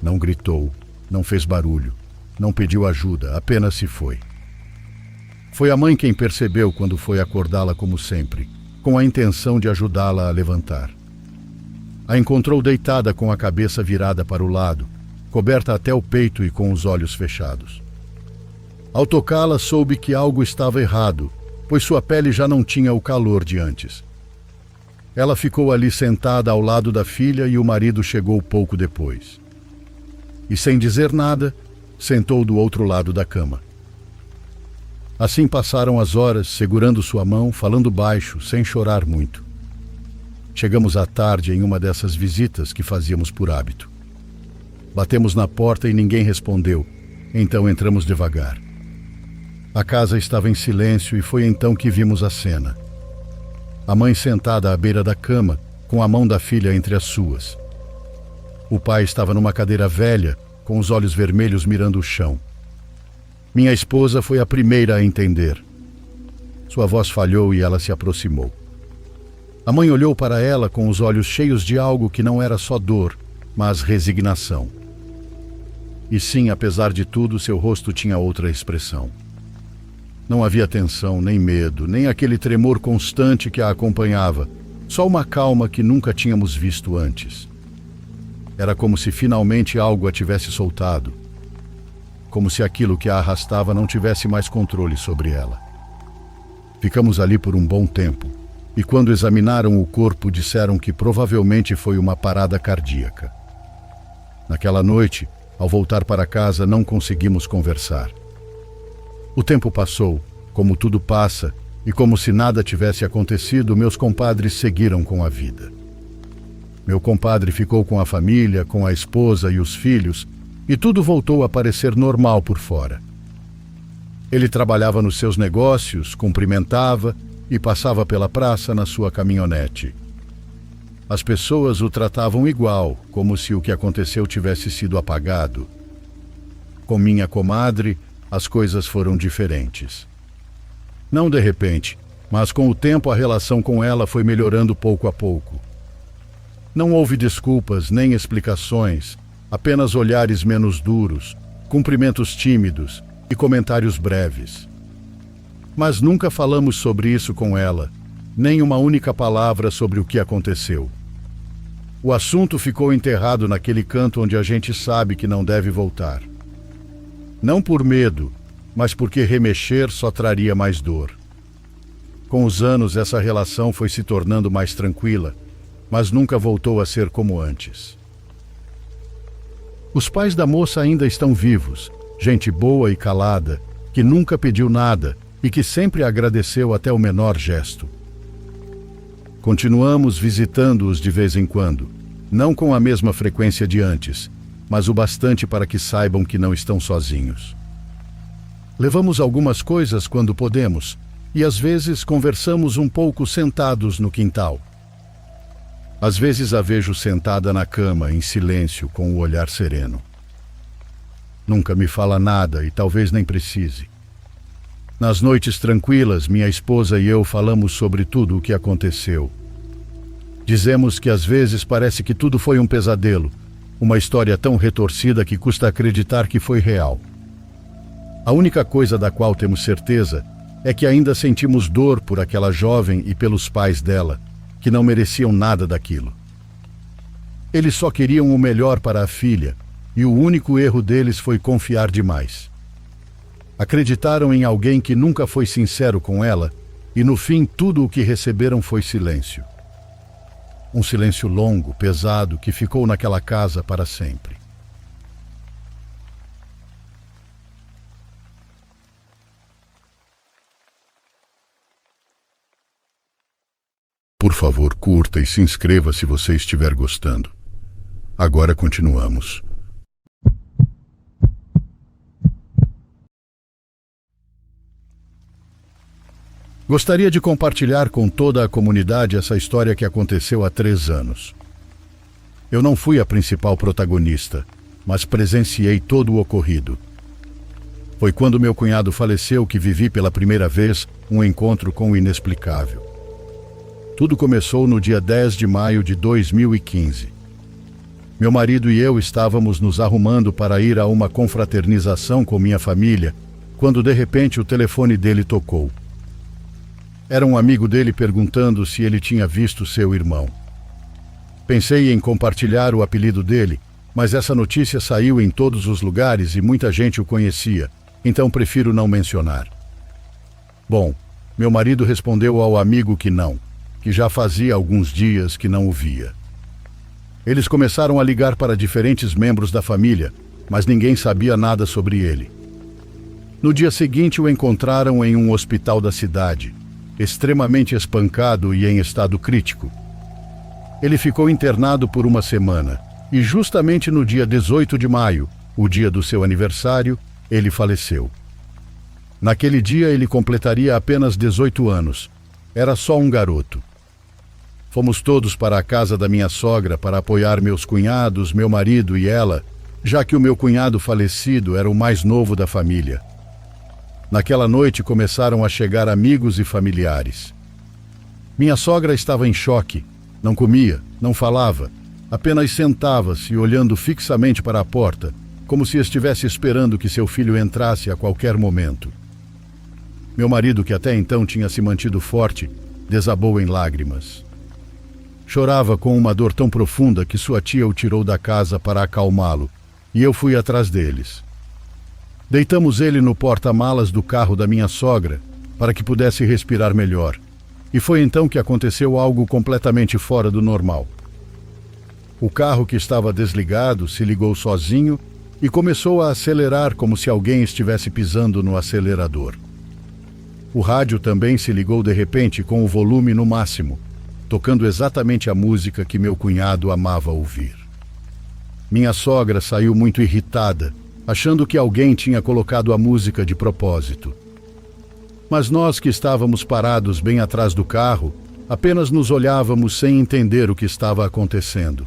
Não gritou, não fez barulho, não pediu ajuda, apenas se foi. Foi a mãe quem percebeu quando foi acordá-la como sempre, com a intenção de ajudá-la a levantar. A encontrou deitada com a cabeça virada para o lado, coberta até o peito e com os olhos fechados. Ao tocá-la, soube que algo estava errado, pois sua pele já não tinha o calor de antes. Ela ficou ali sentada ao lado da filha e o marido chegou pouco depois. E sem dizer nada, sentou do outro lado da cama. Assim passaram as horas, segurando sua mão, falando baixo, sem chorar muito. Chegamos à tarde em uma dessas visitas que fazíamos por hábito. Batemos na porta e ninguém respondeu, então entramos devagar. A casa estava em silêncio e foi então que vimos a cena. A mãe sentada à beira da cama, com a mão da filha entre as suas. O pai estava numa cadeira velha, com os olhos vermelhos mirando o chão. Minha esposa foi a primeira a entender. Sua voz falhou e ela se aproximou. A mãe olhou para ela com os olhos cheios de algo que não era só dor, mas resignação. E sim, apesar de tudo, seu rosto tinha outra expressão. Não havia tensão, nem medo, nem aquele tremor constante que a acompanhava, Só uma calma que nunca tínhamos visto antes. Era como se finalmente algo a tivesse soltado. Como se aquilo que a arrastava não tivesse mais controle sobre ela. Ficamos ali por um bom tempo, e quando examinaram o corpo disseram que provavelmente foi uma parada cardíaca. Naquela noite, ao voltar para casa, não conseguimos conversar. O tempo passou, como tudo passa, e como se nada tivesse acontecido, meus compadres seguiram com a vida. Meu compadre ficou com a família, com a esposa e os filhos, e tudo voltou a parecer normal por fora. Ele trabalhava nos seus negócios, cumprimentava e passava pela praça na sua caminhonete. As pessoas o tratavam igual, como se o que aconteceu tivesse sido apagado. Com minha comadre, as coisas foram diferentes. Não de repente, mas com o tempo a relação com ela foi melhorando pouco a pouco. Não houve desculpas nem explicações, apenas olhares menos duros, cumprimentos tímidos e comentários breves. Mas nunca falamos sobre isso com ela, nem uma única palavra sobre o que aconteceu. O assunto ficou enterrado naquele canto onde a gente sabe que não deve voltar. Não por medo, mas porque remexer só traria mais dor. Com os anos, essa relação foi se tornando mais tranquila, mas nunca voltou a ser como antes. Os pais da moça ainda estão vivos, gente boa e calada, que nunca pediu nada e que sempre agradeceu até o menor gesto. Continuamos visitando-os de vez em quando, não com a mesma frequência de antes, mas o bastante para que saibam que não estão sozinhos. Levamos algumas coisas quando podemos, e às vezes conversamos um pouco sentados no quintal. Às vezes a vejo sentada na cama, em silêncio, com o olhar sereno. Nunca me fala nada e talvez nem precise. Nas noites tranquilas, minha esposa e eu falamos sobre tudo o que aconteceu. Dizemos que às vezes parece que tudo foi um pesadelo, uma história tão retorcida que custa acreditar que foi real. A única coisa da qual temos certeza é que ainda sentimos dor por aquela jovem e pelos pais dela, que não mereciam nada daquilo. Eles só queriam o melhor para a filha, e o único erro deles foi confiar demais. Acreditaram em alguém que nunca foi sincero com ela, e no fim tudo o que receberam foi silêncio. Um silêncio longo, pesado, que ficou naquela casa para sempre. Por favor, curta e se inscreva se você estiver gostando. Agora continuamos. Gostaria de compartilhar com toda a comunidade essa história que aconteceu há 3 anos. Eu não fui a principal protagonista, mas presenciei todo o ocorrido. Foi quando meu cunhado faleceu que vivi pela primeira vez um encontro com o inexplicável. Tudo começou no dia 10 de maio de 2015. Meu marido e eu estávamos nos arrumando para ir a uma confraternização com minha família, quando de repente o telefone dele tocou. Era um amigo dele perguntando se ele tinha visto seu irmão. Pensei em compartilhar o apelido dele, mas essa notícia saiu em todos os lugares e muita gente o conhecia, então prefiro não mencionar. Bom, meu marido respondeu ao amigo que não, que já fazia alguns dias que não o via. Eles começaram a ligar para diferentes membros da família, mas ninguém sabia nada sobre ele. No dia seguinte o encontraram em um hospital da cidade, extremamente espancado e em estado crítico. Ele ficou internado por 1 semana, e justamente no dia 18 de maio, o dia do seu aniversário, ele faleceu. Naquele dia ele completaria apenas 18 anos. Era só um garoto. Fomos todos para a casa da minha sogra para apoiar meus cunhados, meu marido e ela, já que o meu cunhado falecido era o mais novo da família. Naquela noite começaram a chegar amigos e familiares. Minha sogra estava em choque, não comia, não falava, apenas sentava-se olhando fixamente para a porta, como se estivesse esperando que seu filho entrasse a qualquer momento. Meu marido, que até então tinha se mantido forte, desabou em lágrimas. Chorava com uma dor tão profunda que sua tia o tirou da casa para acalmá-lo, e eu fui atrás deles. Deitamos ele no porta-malas do carro da minha sogra, para que pudesse respirar melhor. E foi então que aconteceu algo completamente fora do normal. O carro que estava desligado se ligou sozinho e começou a acelerar como se alguém estivesse pisando no acelerador. O rádio também se ligou de repente com o volume no máximo, tocando exatamente a música que meu cunhado amava ouvir. Minha sogra saiu muito irritada, achando que alguém tinha colocado a música de propósito. Mas nós que estávamos parados bem atrás do carro, apenas nos olhávamos sem entender o que estava acontecendo.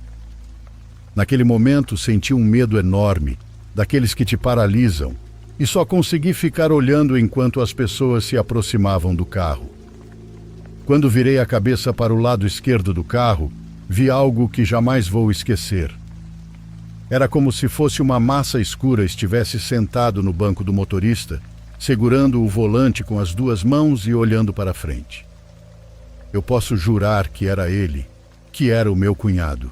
Naquele momento senti um medo enorme, daqueles que te paralisam, e só consegui ficar olhando enquanto as pessoas se aproximavam do carro. Quando virei a cabeça para o lado esquerdo do carro, vi algo que jamais vou esquecer. Era como se fosse uma massa escura estivesse sentado no banco do motorista, segurando o volante com as duas mãos e olhando para frente. Eu posso jurar que era ele, que era o meu cunhado.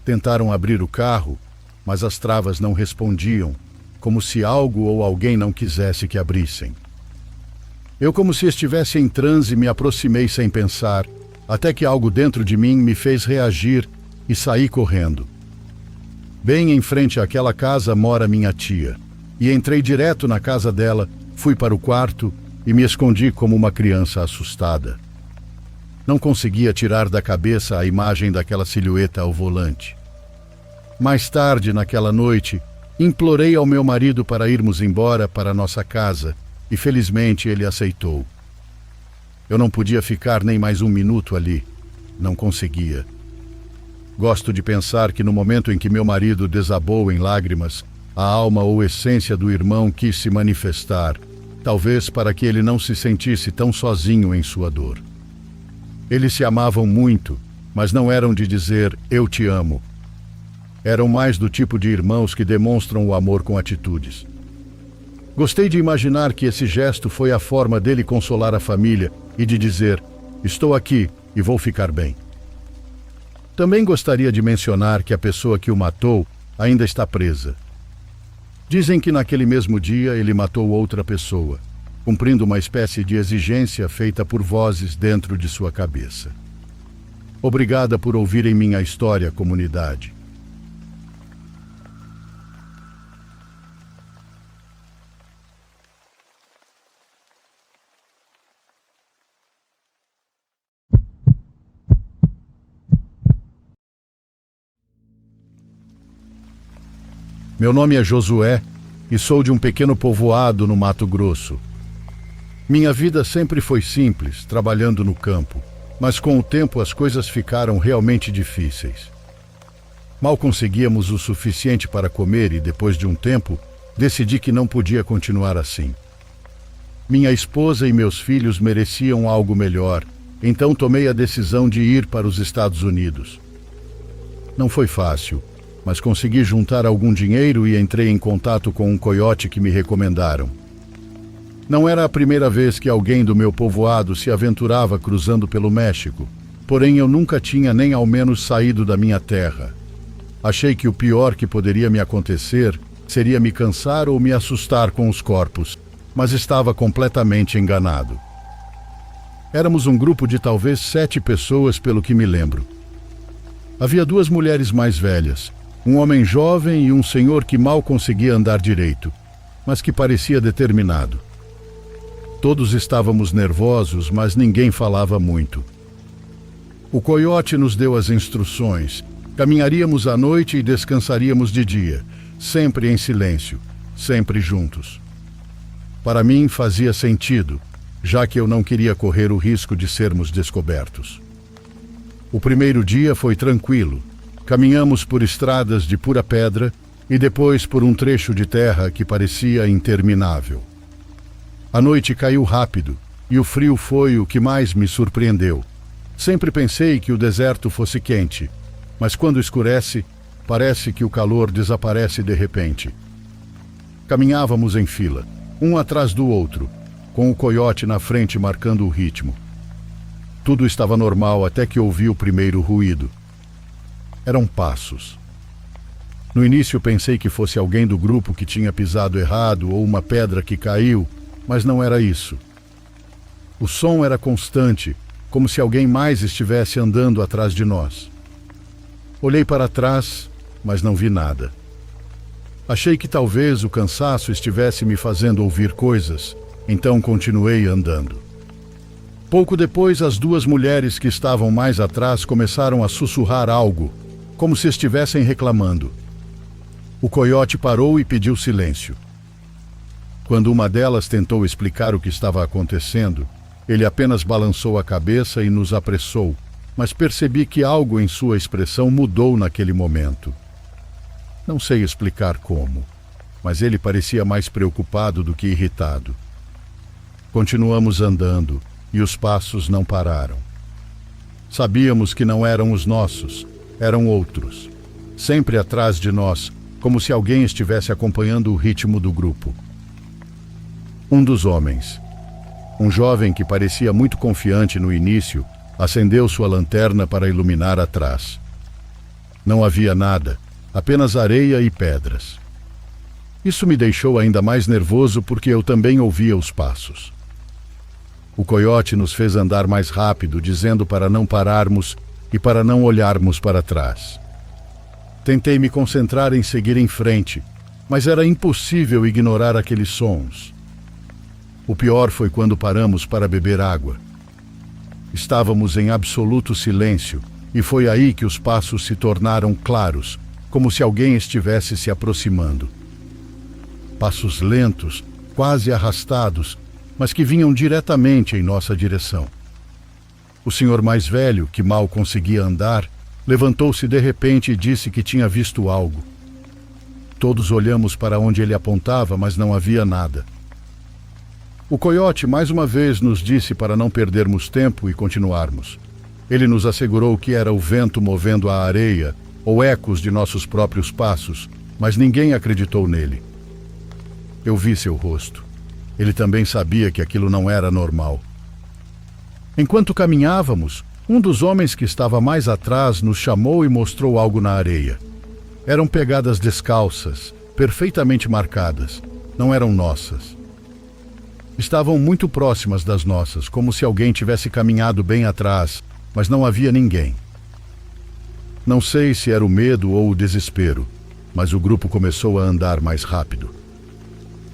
Tentaram abrir o carro, mas as travas não respondiam, como se algo ou alguém não quisesse que abrissem. Eu, como se estivesse em transe, me aproximei sem pensar, até que algo dentro de mim me fez reagir e saí correndo. Bem em frente àquela casa mora minha tia, e entrei direto na casa dela, fui para o quarto e me escondi como uma criança assustada. Não conseguia tirar da cabeça a imagem daquela silhueta ao volante. Mais tarde, naquela noite, implorei ao meu marido para irmos embora para nossa casa e felizmente ele aceitou. Eu não podia ficar nem mais um minuto ali. Não conseguia. Gosto de pensar que no momento em que meu marido desabou em lágrimas, a alma ou essência do irmão quis se manifestar, talvez para que ele não se sentisse tão sozinho em sua dor. Eles se amavam muito, mas não eram de dizer "eu te amo". Eram mais do tipo de irmãos que demonstram o amor com atitudes. Gostei de imaginar que esse gesto foi a forma dele consolar a família e de dizer: "estou aqui e vou ficar bem". Também gostaria de mencionar que a pessoa que o matou ainda está presa. Dizem que naquele mesmo dia ele matou outra pessoa, cumprindo uma espécie de exigência feita por vozes dentro de sua cabeça. Obrigada por ouvirem minha história, comunidade. Meu nome é Josué e sou de um pequeno povoado no Mato Grosso. Minha vida sempre foi simples, trabalhando no campo, mas com o tempo as coisas ficaram realmente difíceis. Mal conseguíamos o suficiente para comer e, depois de um tempo, decidi que não podia continuar assim. Minha esposa e meus filhos mereciam algo melhor, então tomei a decisão de ir para os Estados Unidos. Não foi fácil, mas consegui juntar algum dinheiro e entrei em contato com um coiote que me recomendaram. Não era a primeira vez que alguém do meu povoado se aventurava cruzando pelo México, porém eu nunca tinha nem ao menos saído da minha terra. Achei que o pior que poderia me acontecer seria me cansar ou me assustar com os corpos, mas estava completamente enganado. Éramos um grupo de talvez 7 pessoas, pelo que me lembro. Havia 2 mulheres mais velhas, um homem jovem e um senhor que mal conseguia andar direito, mas que parecia determinado. Todos estávamos nervosos, mas ninguém falava muito. O coiote nos deu as instruções. Caminharíamos à noite e descansaríamos de dia, sempre em silêncio, sempre juntos. Para mim fazia sentido, já que eu não queria correr o risco de sermos descobertos. O primeiro dia foi tranquilo. Caminhamos por estradas de pura pedra e depois por um trecho de terra que parecia interminável. A noite caiu rápido e o frio foi o que mais me surpreendeu. Sempre pensei que o deserto fosse quente, mas quando escurece, parece que o calor desaparece de repente. Caminhávamos em fila, um atrás do outro, com o coiote na frente marcando o ritmo. Tudo estava normal até que ouvi o primeiro ruído. Eram passos. No início pensei que fosse alguém do grupo que tinha pisado errado ou uma pedra que caiu, mas não era isso. O som era constante, como se alguém mais estivesse andando atrás de nós. Olhei para trás, mas não vi nada. Achei que talvez o cansaço estivesse me fazendo ouvir coisas, então continuei andando. Pouco depois, as duas mulheres que estavam mais atrás começaram a sussurrar algo, como se estivessem reclamando. O coiote parou e pediu silêncio. Quando uma delas tentou explicar o que estava acontecendo, ele apenas balançou a cabeça e nos apressou, mas percebi que algo em sua expressão mudou naquele momento. Não sei explicar como, mas ele parecia mais preocupado do que irritado. Continuamos andando e os passos não pararam. Sabíamos que não eram os nossos, eram outros, sempre atrás de nós, como se alguém estivesse acompanhando o ritmo do grupo. Um dos homens, um jovem que parecia muito confiante no início, acendeu sua lanterna para iluminar atrás. Não havia nada, apenas areia e pedras. Isso me deixou ainda mais nervoso porque eu também ouvia os passos. O coiote nos fez andar mais rápido, dizendo para não pararmos e para não olharmos para trás. Tentei me concentrar em seguir em frente, mas era impossível ignorar aqueles sons. O pior foi quando paramos para beber água. Estávamos em absoluto silêncio e foi aí que os passos se tornaram claros, como se alguém estivesse se aproximando. Passos lentos, quase arrastados, mas que vinham diretamente em nossa direção. O senhor mais velho, que mal conseguia andar, levantou-se de repente e disse que tinha visto algo. Todos olhamos para onde ele apontava, mas não havia nada. O coiote mais uma vez nos disse para não perdermos tempo e continuarmos. Ele nos assegurou que era o vento movendo a areia ou ecos de nossos próprios passos, mas ninguém acreditou nele. Eu vi seu rosto. Ele também sabia que aquilo não era normal. Enquanto caminhávamos, um dos homens que estava mais atrás nos chamou e mostrou algo na areia. Eram pegadas descalças, perfeitamente marcadas. Não eram nossas. Estavam muito próximas das nossas, como se alguém tivesse caminhado bem atrás, mas não havia ninguém. Não sei se era o medo ou o desespero, mas o grupo começou a andar mais rápido.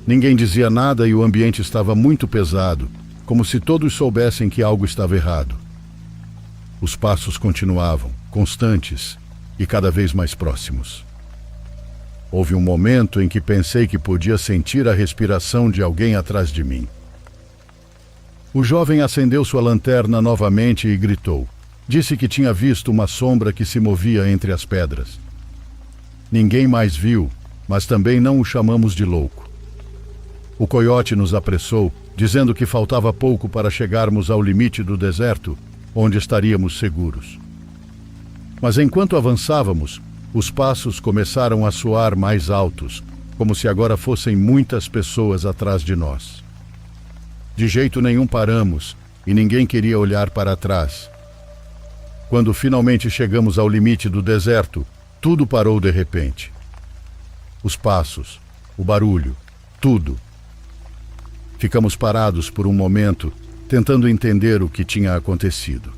Ninguém dizia nada e o ambiente estava muito pesado, como se todos soubessem que algo estava errado. Os passos continuavam, constantes e cada vez mais próximos. Houve um momento em que pensei que podia sentir a respiração de alguém atrás de mim. O jovem acendeu sua lanterna novamente e gritou. Disse que tinha visto uma sombra que se movia entre as pedras. Ninguém mais viu, mas também não o chamamos de louco. O coiote nos apressou, dizendo que faltava pouco para chegarmos ao limite do deserto, onde estaríamos seguros. Mas enquanto avançávamos, os passos começaram a soar mais altos, como se agora fossem muitas pessoas atrás de nós. De jeito nenhum paramos, e ninguém queria olhar para trás. Quando finalmente chegamos ao limite do deserto, tudo parou de repente. Os passos, o barulho, tudo. Ficamos parados por um momento, tentando entender o que tinha acontecido.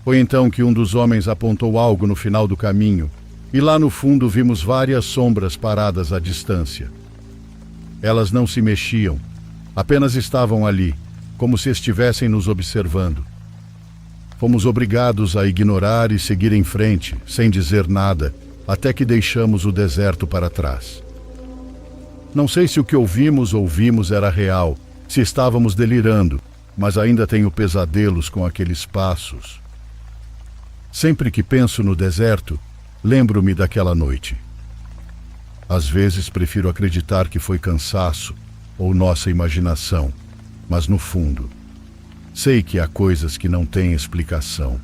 Foi então que um dos homens apontou algo no final do caminho, e lá no fundo vimos várias sombras paradas à distância. Elas não se mexiam, apenas estavam ali, como se estivessem nos observando. Fomos obrigados a ignorar e seguir em frente, sem dizer nada, até que deixamos o deserto para trás. Não sei se o que ouvimos era real, se estávamos delirando, mas ainda tenho pesadelos com aqueles passos. Sempre que penso no deserto, lembro-me daquela noite. Às vezes prefiro acreditar que foi cansaço ou nossa imaginação, mas no fundo, sei que há coisas que não têm explicação.